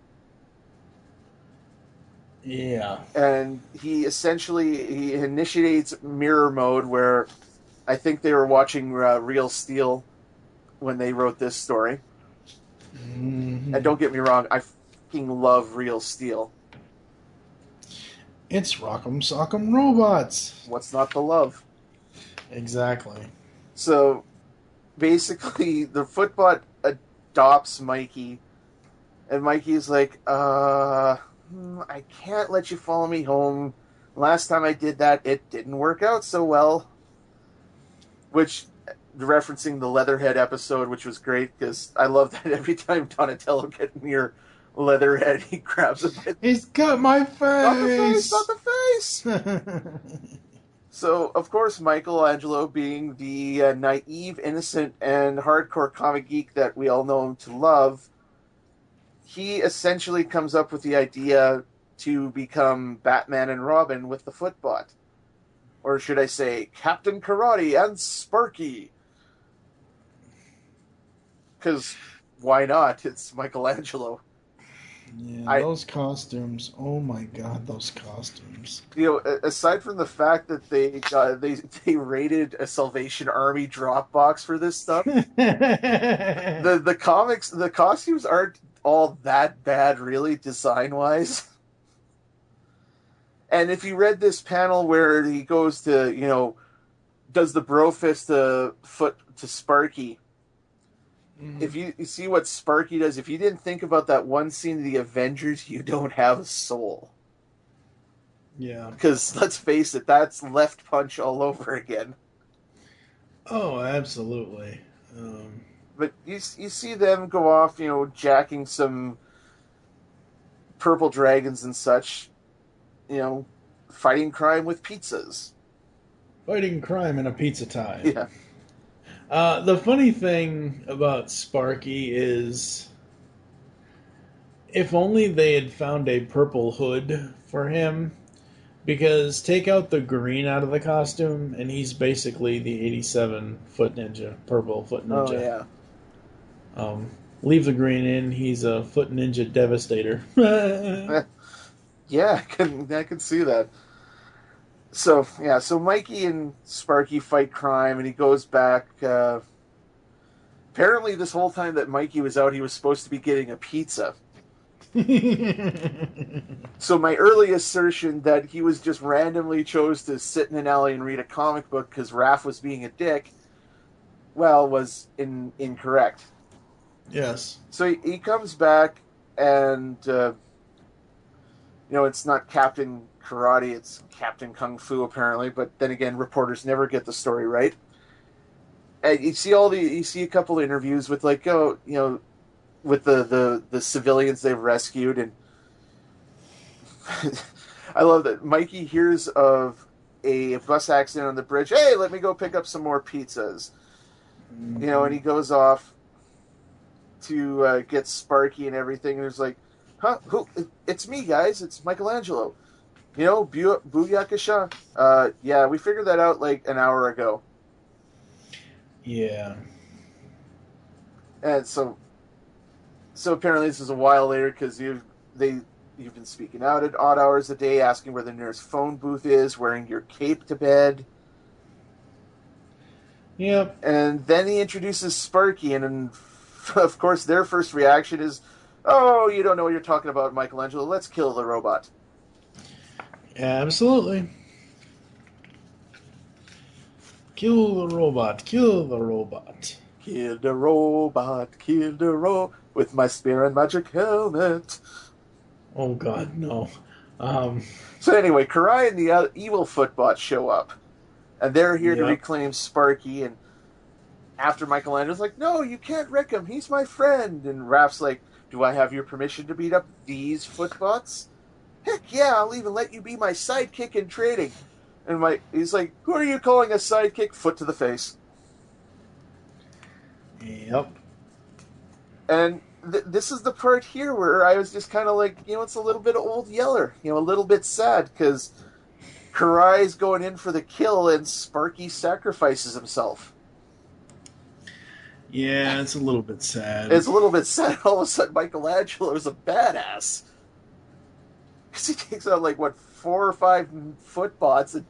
S5: Yeah.
S6: And he initiates mirror mode where I think they were watching Real Steel when they wrote this story.
S5: Mm-hmm.
S6: And don't get me wrong, I fucking love Real Steel.
S5: It's Rock'em Sock'em Robots.
S6: What's not to love?
S5: Exactly.
S6: So, basically, the Footbot adopts Mikey, and Mikey's like, I can't let you follow me home. Last time I did that, it didn't work out so well. Which, referencing the Leatherhead episode, which was great, because I love that every time Donatello gets near Leatherhead, he grabs a bit.
S5: He's cut my face!
S6: Not the face! So, of course, Michelangelo, being the naive, innocent, and hardcore comic geek that we all know him to love, he essentially comes up with the idea to become Batman and Robin with the Footbot. Or should I say, Captain Karate and Sparky. Because why not? It's Michelangelo.
S5: Yeah, those costumes. Oh my god, those costumes.
S6: You know, aside from the fact that they raided a Salvation Army Dropbox for this stuff, the costumes aren't all that bad, really, design-wise. And if you read this panel where he goes to, you know, does the bro fist foot to Sparky, if you see what Sparky does, if you didn't think about that one scene of the Avengers, you don't have a soul.
S5: Yeah.
S6: Because, let's face it, that's left punch all over again.
S5: Oh, absolutely.
S6: But you see them go off, you know, jacking some purple dragons and such, you know, fighting crime with pizzas.
S5: Fighting crime in a pizza time.
S6: Yeah.
S5: The funny thing about Sparky is, if only they had found a purple hood for him, because take out the green out of the costume, and he's basically the 87 foot ninja, purple foot ninja.
S6: Oh, yeah.
S5: Leave the green in, he's a foot ninja devastator.
S6: Yeah, I can see that. So Mikey and Sparky fight crime, and he goes back. Apparently, this whole time that Mikey was out, he was supposed to be getting a pizza. So my early assertion that he was just randomly chose to sit in an alley and read a comic book because Raph was being a dick, well, was incorrect.
S5: Yes.
S6: So he comes back, and you know, it's not Captain Karate, it's Captain Kung Fu apparently. But then again, reporters never get the story right. And you see a couple of interviews with, like, you know, with the civilians they've rescued, and I love that Mikey hears of a bus accident on the bridge. Hey, let me go pick up some more pizzas. You know, and he goes off to get Sparky and everything. And there's like, huh? Who? It's me, guys. It's Michelangelo. You know, Booyakasha. Yeah, we figured that out like an hour ago.
S5: Yeah.
S6: And so apparently this is a while later because you've been speaking out at odd hours a day, asking where the nearest phone booth is, wearing your cape to bed.
S5: Yep.
S6: And then he introduces Sparky, and of course their first reaction is, "Oh, you don't know what you're talking about, Michelangelo. Let's kill the robot."
S5: Absolutely. Kill the robot. Kill the robot.
S6: Kill the robot. Kill the robot with my spear and magic helmet.
S5: Oh God, no.
S6: So anyway, Karai and the evil Footbot show up, and they're here to
S5: Yep.
S6: reclaim Sparky. And after Michelangelo's like, "No, you can't wreck him. He's my friend." And Raph's like, "Do I have your permission to beat up these Footbots?" "Heck yeah, I'll even let you be my sidekick in trading." And he's like, "Who are you calling a sidekick?" Foot to the face.
S5: Yep.
S6: And this is the part here where I was just kind of like, you know, it's a little bit of Old Yeller. You know, a little bit sad because Karai's going in for the kill and Sparky sacrifices himself.
S5: Yeah, it's a little bit sad.
S6: It's a little bit sad. All of a sudden, Michelangelo is a badass. Because he takes out, like, 4 or 5 Footbots and,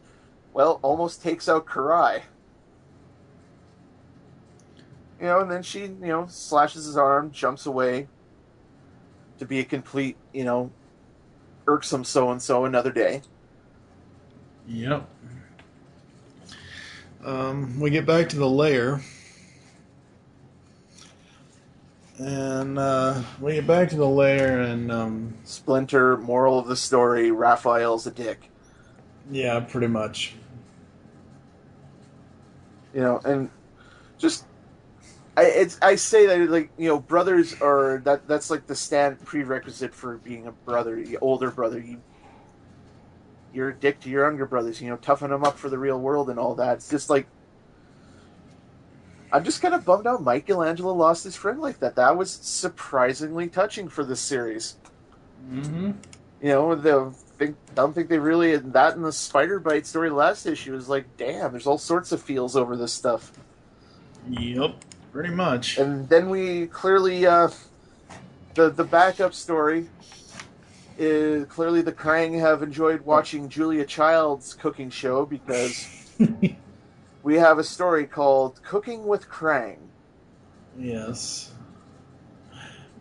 S6: well, almost takes out Karai. You know, and then she, you know, slashes his arm, jumps away to be a complete, you know, irksome so-and-so another day.
S5: Yep. We get back to the lair. And
S6: Splinter, moral of the story, Raphael's a dick.
S5: Yeah, pretty much.
S6: You know, and just I say that, like, you know, brothers are that's like the prerequisite for being a brother, the older brother. You're a dick to your younger brothers, you know, toughen them up for the real world and all that. It's just like I'm just kind of bummed out Michelangelo lost his friend like that. That was surprisingly touching for this series.
S5: Mm-hmm.
S6: You know, I don't think they really, in the Spider Bite story last issue was like, damn, there's all sorts of feels over this stuff.
S5: Yep, pretty much.
S6: And then we clearly, the backup story is clearly the Krang have enjoyed watching Julia Child's cooking show because we have a story called Cooking with Krang.
S5: Yes.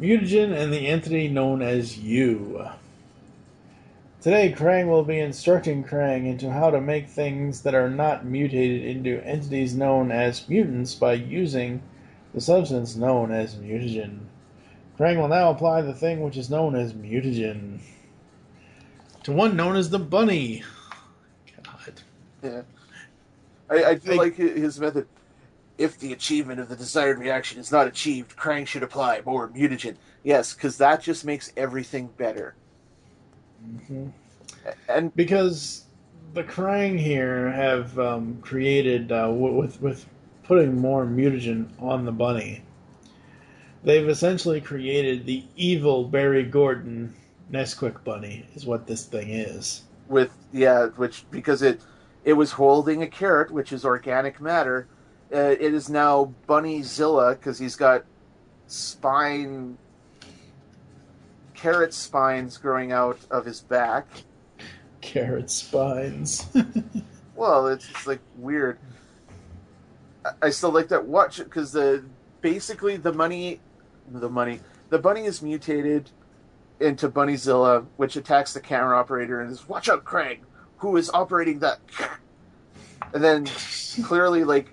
S5: Mutagen and the entity known as You. Today, Krang will be instructing Krang into how to make things that are not mutated into entities known as mutants by using the substance known as mutagen. Krang will now apply the thing which is known as mutagen to one known as the bunny. God.
S6: Yeah. I do like his method. If the achievement of the desired reaction is not achieved, Krang should apply more mutagen. Yes, because that just makes everything better.
S5: Mm-hmm.
S6: And
S5: because the Krang here have created with putting more mutagen on the bunny, they've essentially created the evil Barry Gordon Nesquik bunny, is what this thing is.
S6: Because it was holding a carrot, which is organic matter. It is now Bunnyzilla because he's got carrot spines growing out of his back.
S5: Carrot spines.
S6: Well, it's just like weird. I still like that watch because the bunny is mutated into Bunnyzilla, which attacks the camera operator and is, "Watch out, Krang, who is operating that?" And then clearly, like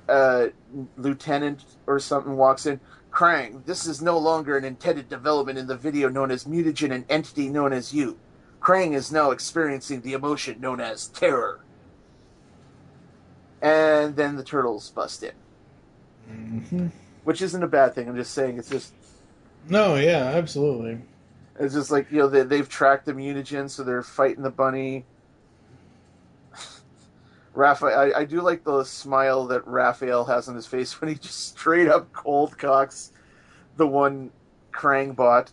S6: lieutenant or something walks in. "Krang, this is no longer an intended development in the video known as mutagen, an entity known as You. Krang is now experiencing the emotion known as terror." And then the turtles bust in.
S5: Mm-hmm.
S6: Which isn't a bad thing. I'm just saying it's just...
S5: No, yeah, absolutely.
S6: It's just like, they've tracked the mutagen, so they're fighting the bunny. Raphael, I do like the smile that Raphael has on his face when he just straight up cold cocks the one Krang bot.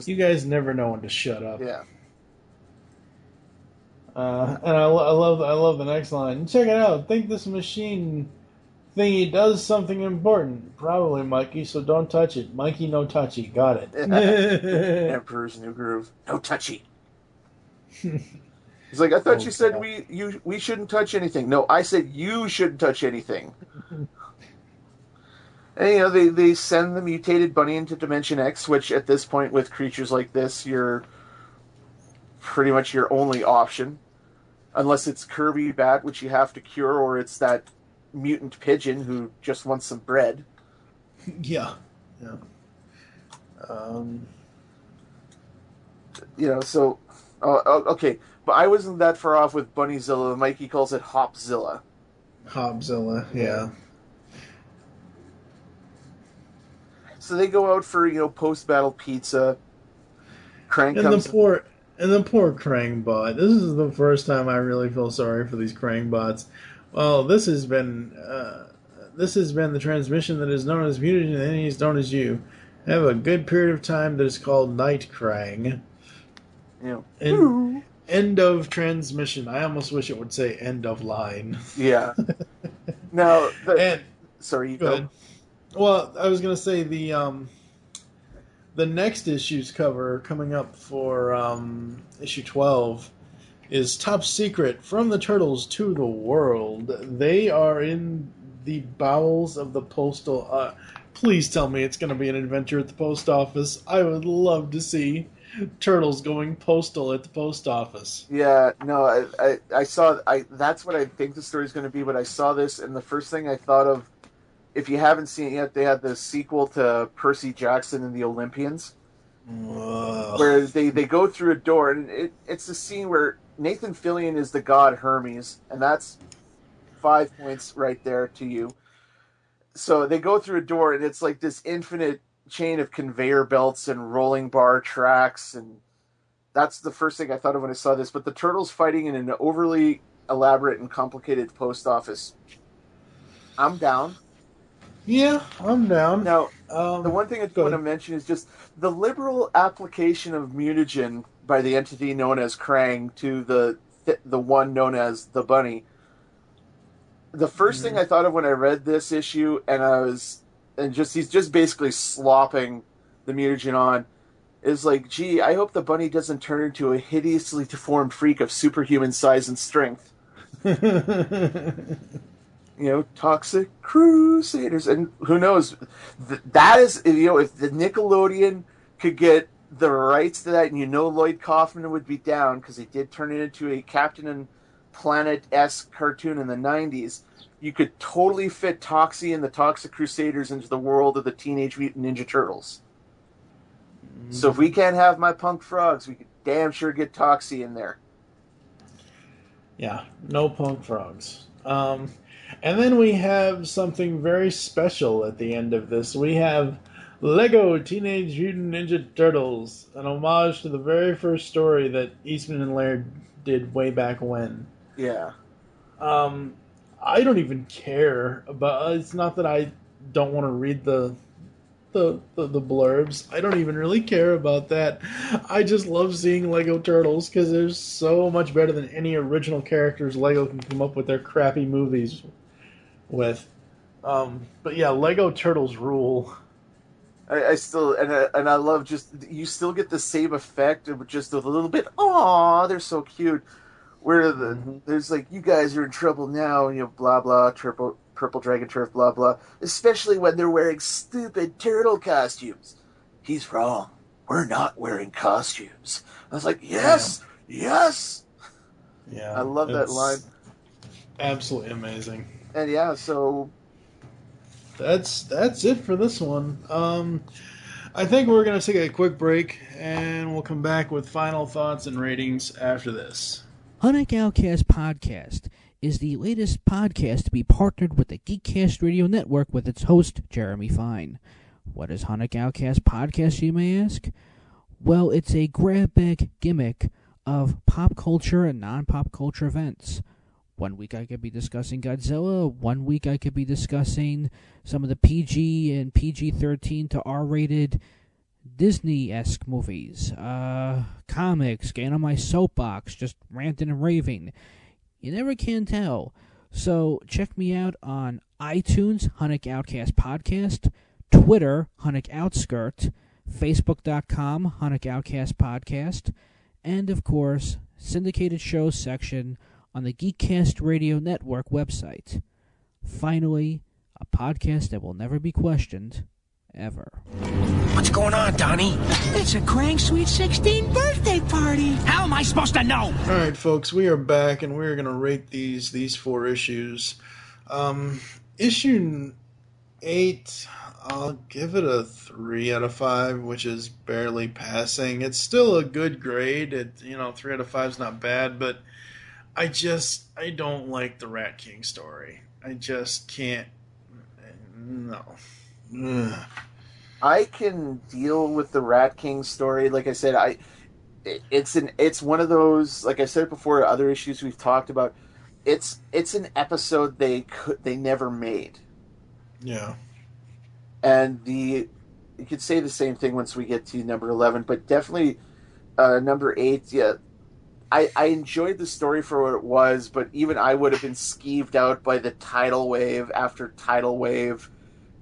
S5: You guys never know when to shut up.
S6: Yeah.
S5: And I love the next line. Check it out. Think this machine thingy does something important. Probably, Mikey, so don't touch it. Mikey, no touchy. Got it.
S6: Emperor's New Groove. No touchy. He's like, I thought you said we shouldn't touch anything. No, I said you shouldn't touch anything. And, they send the mutated bunny into Dimension X, which at this point with creatures like this, you're pretty much your only option. Unless it's Kirby Bat, which you have to cure, or it's that mutant pigeon who just wants some bread.
S5: Yeah.
S6: So... okay, but I wasn't that far off with Bunnyzilla. Mikey calls it Hopzilla.
S5: Hopzilla, yeah.
S6: So they go out for, post-battle pizza. Krang
S5: And
S6: comes...
S5: the poor Krang bot. This is the first time I really feel sorry for these Krang bots. Well, this has been the transmission that is known as mutagen and is known as You. Have a good period of time that is called Night Krang. End of transmission. I almost wish it would say end of line.
S6: Yeah. Now, sorry, you
S5: go ahead. Well, I was going to say the next issue's cover coming up for issue 12 is Top Secret, From the Turtles to the World. They are in the bowels of the postal... please tell me it's going to be an adventure at the post office. I would love to see turtles going postal at the post office.
S6: Yeah, no, I saw... that's what I think the story's going to be, but I saw this, and the first thing I thought of, if you haven't seen it yet, they had the sequel to Percy Jackson and the Olympians, where they go through a door, and it's a scene where Nathan Fillion is the god Hermes, and that's 5 points right there to you. So they go through a door, and it's like this infinite chain of conveyor belts and rolling bar tracks, and that's the first thing I thought of when I saw this. But the turtles fighting in an overly elaborate and complicated post office, I'm down.
S5: Yeah, I'm down.
S6: Now, the one thing I do
S5: go
S6: want to
S5: ahead.
S6: mention is just the liberal application of mutagen by the entity known as Krang to the one known as the Bunny. The first thing I thought of when I read this issue, he's just basically slopping the mutagen on, is like, gee, I hope the Bunny doesn't turn into a hideously deformed freak of superhuman size and strength. Toxic Crusaders, and who knows? That is, if the Nickelodeon could get the rights to that, and Lloyd Kaufman would be down because he did turn it into a Captain and Planet-esque cartoon in the '90s. You could totally fit Toxie and the Toxic Crusaders into the world of the Teenage Mutant Ninja Turtles. So if we can't have my punk frogs, we could damn sure get Toxie in there.
S5: Yeah, no punk frogs. And then we have something very special at the end of this. We have Lego Teenage Mutant Ninja Turtles, an homage to the very first story that Eastman and Laird did way back when.
S6: Yeah.
S5: I don't even care about. It's not that I don't want to read the blurbs. I don't even really care about that. I just love seeing Lego Turtles because they're so much better than any original characters Lego can come up with their crappy movies with. But yeah, Lego Turtles rule.
S6: I still and I love you still get the same effect of just a little bit. Aw, they're so cute. Where there's like, you guys are in trouble now, blah blah, purple dragon turf, blah blah. Especially when they're wearing stupid turtle costumes. He's wrong. We're not wearing costumes. I was like, yes, yes.
S5: Yeah,
S6: I love that line.
S5: Absolutely amazing.
S6: And yeah, so
S5: that's it for this one. I think we're going to take a quick break, and we'll come back with final thoughts and ratings after this.
S7: Hunnick Outcast Podcast is the latest podcast to be partnered with the Geekcast Radio Network with its host, Jeremy Fine. What is Hunnick Outcast Podcast, you may ask? Well, it's a grab-bag gimmick of pop culture and non-pop culture events. One week I could be discussing Godzilla. One week I could be discussing some of the PG and PG-13 to R-rated Disney-esque movies, comics, getting on my soapbox, just ranting and raving. You never can tell. So check me out on iTunes, Hunnick Outcast Podcast, Twitter, Hunnick Outskirt, Facebook.com, Hunnick Outcast Podcast, and of course, syndicated shows section on the Geekcast Radio Network website. Finally, a podcast that will never be questioned, ever.
S8: What's going on, Donnie?
S3: It's a Krang Sweet 16 birthday party.
S8: How am I supposed to know?
S5: All right, folks, we are back, and we're going to rate these 4 issues. Issue 8, I'll give it a 3 out of 5, which is barely passing. It's still a good grade. 3 out of 5 is not bad, but I don't like the Rat King story. I just can't. No. Ugh.
S6: I can deal with the Rat King story. Like I said, it's one of those, like I said before, other issues we've talked about. It's an episode they never made.
S5: Yeah.
S6: And you could say the same thing once we get to number 11, but definitely number 8, yeah. I enjoyed the story for what it was, but even I would have been skeeved out by the tidal wave after tidal wave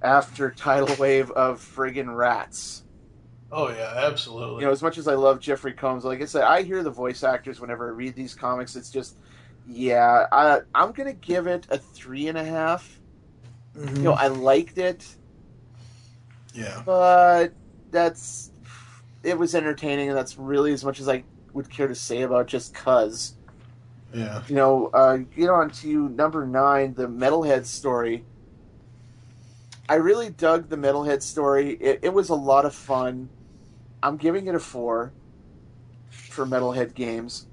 S6: after tidal wave of friggin' rats.
S5: Oh, yeah, absolutely.
S6: As much as I love Jeffrey Combs, like I said, I hear the voice actors whenever I read these comics. It's just, yeah, I'm going to give it a 3.5.
S5: Mm-hmm.
S6: I liked it.
S5: Yeah.
S6: But it was entertaining, and that's really as much as I would care to say about just cuz.
S5: Yeah.
S6: Get on to number 9, the Metalhead story. I really dug the Metalhead story. It was a lot of fun. I'm giving it a 4 for Metalhead Games.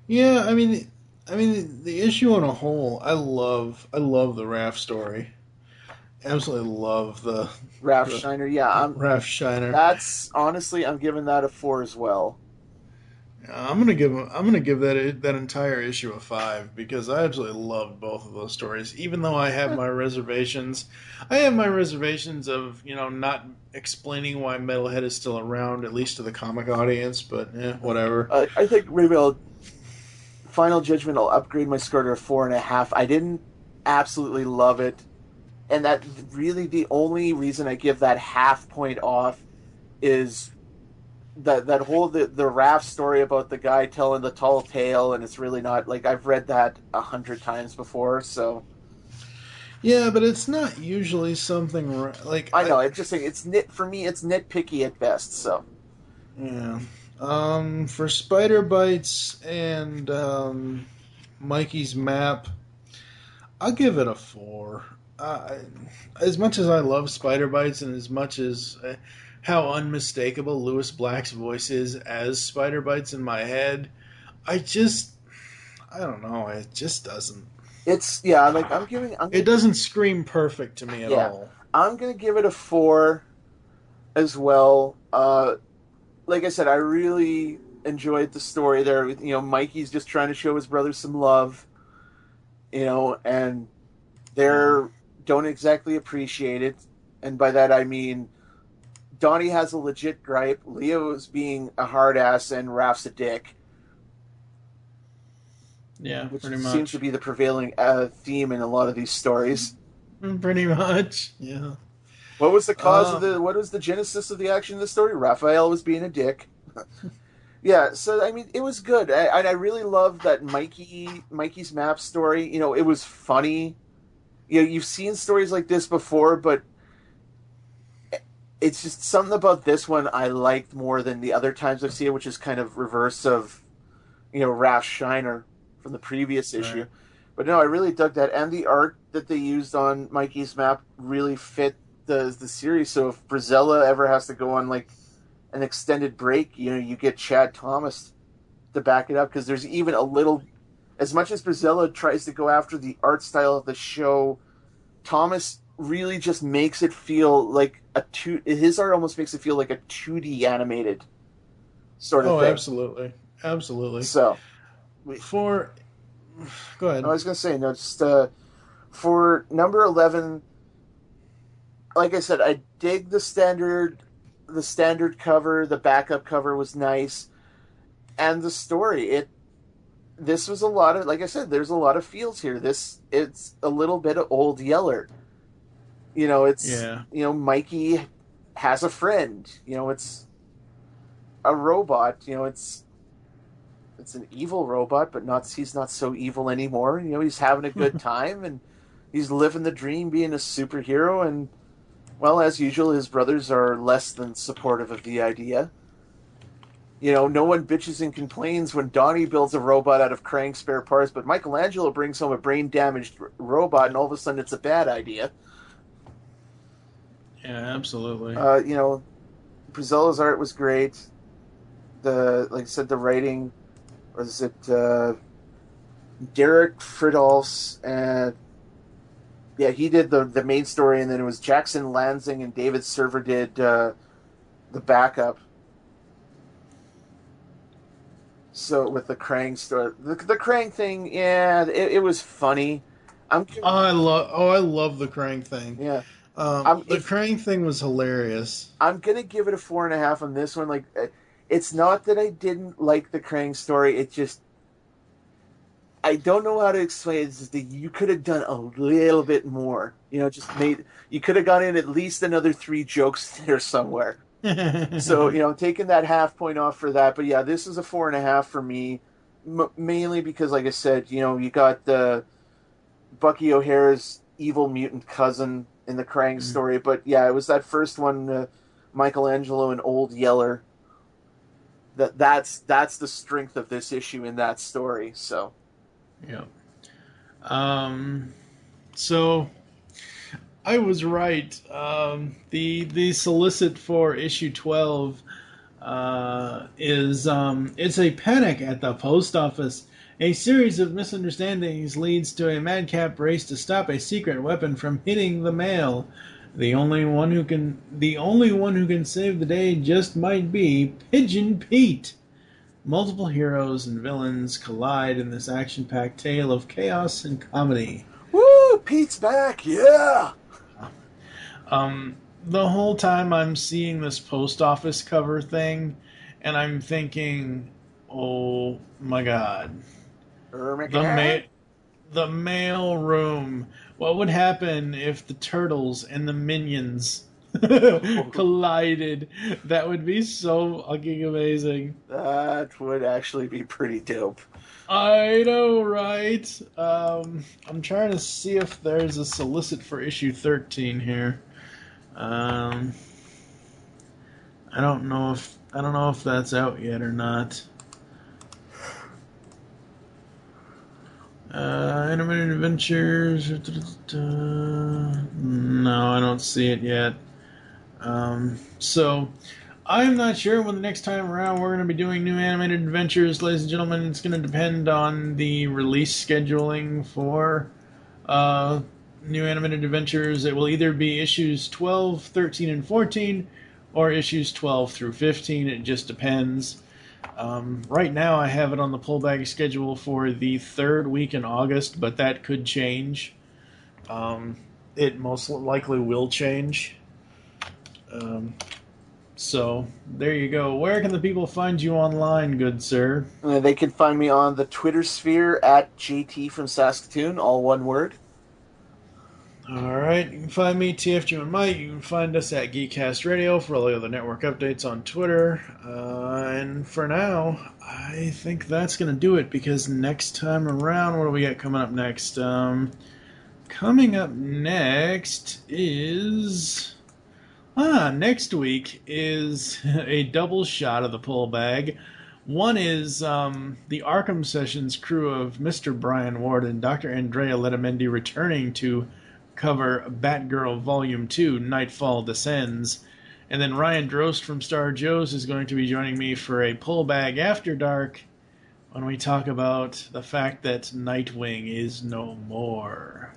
S5: Yeah, I mean the issue on a whole, I love the Raph story. Absolutely love the
S6: Raph Shiner. Yeah,
S5: Raph Shiner.
S6: That's honestly, I'm giving that a 4 as well.
S5: I'm gonna give that entire issue a 5 because I absolutely loved both of those stories. Even though I have my reservations, of not explaining why Metalhead is still around, at least to the comic audience. But whatever.
S6: I think maybe Final Judgment. I'll upgrade my score to a 4.5. I didn't absolutely love it, and that really the only reason I give that half point off is that whole the Raph story about the guy telling the tall tale, and it's really not like I've read that 100 times before. So
S5: yeah, but it's not usually something like
S6: I know. I'm just saying for me. It's nitpicky at best. So
S5: yeah. For Spider Bites and Mikey's Map, I'll give it a 4. As much as I love Spider Bites and as much as how unmistakable Lewis Black's voice is as Spider Bites in my head, I don't know, it just doesn't.
S6: It's, yeah, like
S5: it doesn't scream perfect to me at all.
S6: I'm going to give it a 4 as well. Like I said, I really enjoyed the story there. Mikey's just trying to show his brother some love, and they're don't exactly appreciate it. And by that I mean Donnie has a legit gripe, Leo's being a hard ass, and Raph's a dick.
S5: Yeah,
S6: which
S5: pretty much
S6: seems to be the prevailing theme in a lot of these stories.
S5: Pretty much, yeah.
S6: What was the cause what was the genesis of the action of the story? Raphael was being a dick. Yeah, so I mean, it was good. I really loved that Mikey's Map story. It was funny. You've seen stories like this before, but it's just something about this one I liked more than the other times I've seen it, which is kind of reverse of, Raph Shiner from the previous issue.
S5: Right.
S6: But no, I really dug that, and the art that they used on Mikey's Map really fit the series. So if Brazella ever has to go on like an extended break, you get Chad Thomas to back it up, because there's even a little, as much as Brazella tries to go after the art style of the show, Thomas really just makes it feel like his art almost makes it feel like a 2D animated sort of thing.
S5: Absolutely.
S6: So
S5: go ahead.
S6: I was going to say, no, just for number 11, like I said, I dig the standard cover. The backup cover was nice, and the story. This was a lot of, like I said, there's a lot of feels here. It's a little bit of Old Yeller. Mikey has a friend. It's a robot. It's an evil robot, but he's not so evil anymore. He's having a good time, and he's living the dream, being a superhero, and well, as usual, his brothers are less than supportive of the idea. No one bitches and complains when Donnie builds a robot out of Krang spare parts, but Michelangelo brings home a brain-damaged robot, and all of a sudden it's a bad idea.
S5: Yeah, absolutely.
S6: Brazella's art was great. Like I said, the writing, was it Derek Fridolfs, and yeah, he did the main story, and then it was Jackson Lansing and David Server did the backup. So with the Krang story, the Krang thing, yeah, it was funny.
S5: I love the Krang thing.
S6: Yeah,
S5: the Krang thing was hilarious.
S6: I'm gonna give it a 4.5 on this one. Like, it's not that I didn't like the Krang story. It just, I don't know how to explain it. It's just that you could have done a little bit more. You could have got in at least another 3 jokes there somewhere. So, taking that half point off for that. But yeah, this is a 4.5 for me, mainly because, like I said, you got the Bucky O'Hara's evil mutant cousin in the Krang story. But yeah, it was that first one, Michelangelo and Old Yeller. That's the strength of this issue in that story. So.
S5: Yeah. So I was right. The solicit for issue 12 is it's a panic at the post office. A series of misunderstandings leads to a madcap race to stop a secret weapon from hitting the mail. The only one who can save the day just might be Pigeon Pete. Multiple heroes and villains collide in this action-packed tale of chaos and comedy.
S6: Woo! Pete's back, yeah!
S5: The whole time I'm seeing this post office cover thing, and I'm thinking, oh my god. The mail room. What would happen if the turtles and the minions collided? That would be so fucking amazing.
S6: That would actually be pretty dope.
S5: I know, right? I'm trying to see if there's a solicit for issue 13 here. I don't know if that's out yet or not. Animated Adventures. No, I don't see it yet. So I'm not sure when the next time around we're going to be doing New Animated Adventures, ladies and gentlemen. It's going to depend on the release scheduling for New Animated Adventures. It will either be issues 12, 13, and 14, or issues 12 through 15. It just depends. Right now I have it on the pullback schedule for the third week in August, but that could change. It most likely will change. So, there you go. Where can the people find you online, good sir?
S6: They can find me on the Twitter sphere at JT from Saskatoon, all one word.
S5: Alright, you can find me, TFG and Mike. You can find us at Geekcast Radio for all the other network updates on Twitter. And for now, I think that's going to do it, because next time around, what do we got coming up next? Coming up next is... next week is a double shot of the pull bag. One is the Arkham Sessions crew of Mr. Brian Ward and Dr. Andrea Letamendi returning to cover Batgirl Volume 2, Nightfall Descends. And then Ryan Drost from Star Joe's is going to be joining me for a pull bag after dark when we talk about the fact that Nightwing is no more.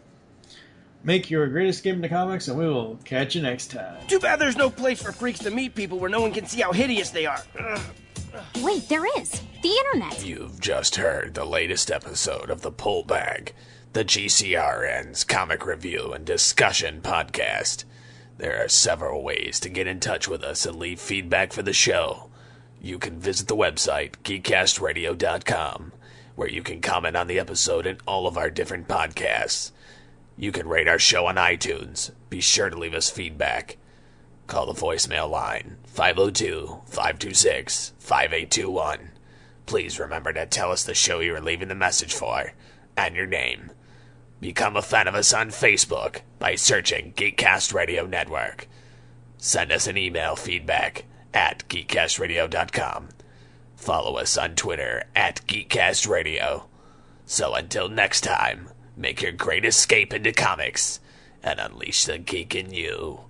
S5: Make your great escape into comics, and we will catch you next time.
S8: Too bad there's no place for freaks to meet people where no one can see how hideous they are.
S9: Wait, there is. The internet.
S2: You've just heard the latest episode of The Pull Bag, the GCRN's comic review and discussion podcast. There are several ways to get in touch with us and leave feedback for the show. You can visit the website, geekcastradio.com, where you can comment on the episode and all of our different podcasts. You can rate our show on iTunes. Be sure to leave us feedback. Call the voicemail line, 502-526-5821. Please remember to tell us the show you are leaving the message for, and your name. Become a fan of us on Facebook by searching Geekcast Radio Network. Send us an email feedback at geekcastradio.com. Follow us on Twitter at geekcastradio. So until next time, make your great escape into comics and unleash the geek in you.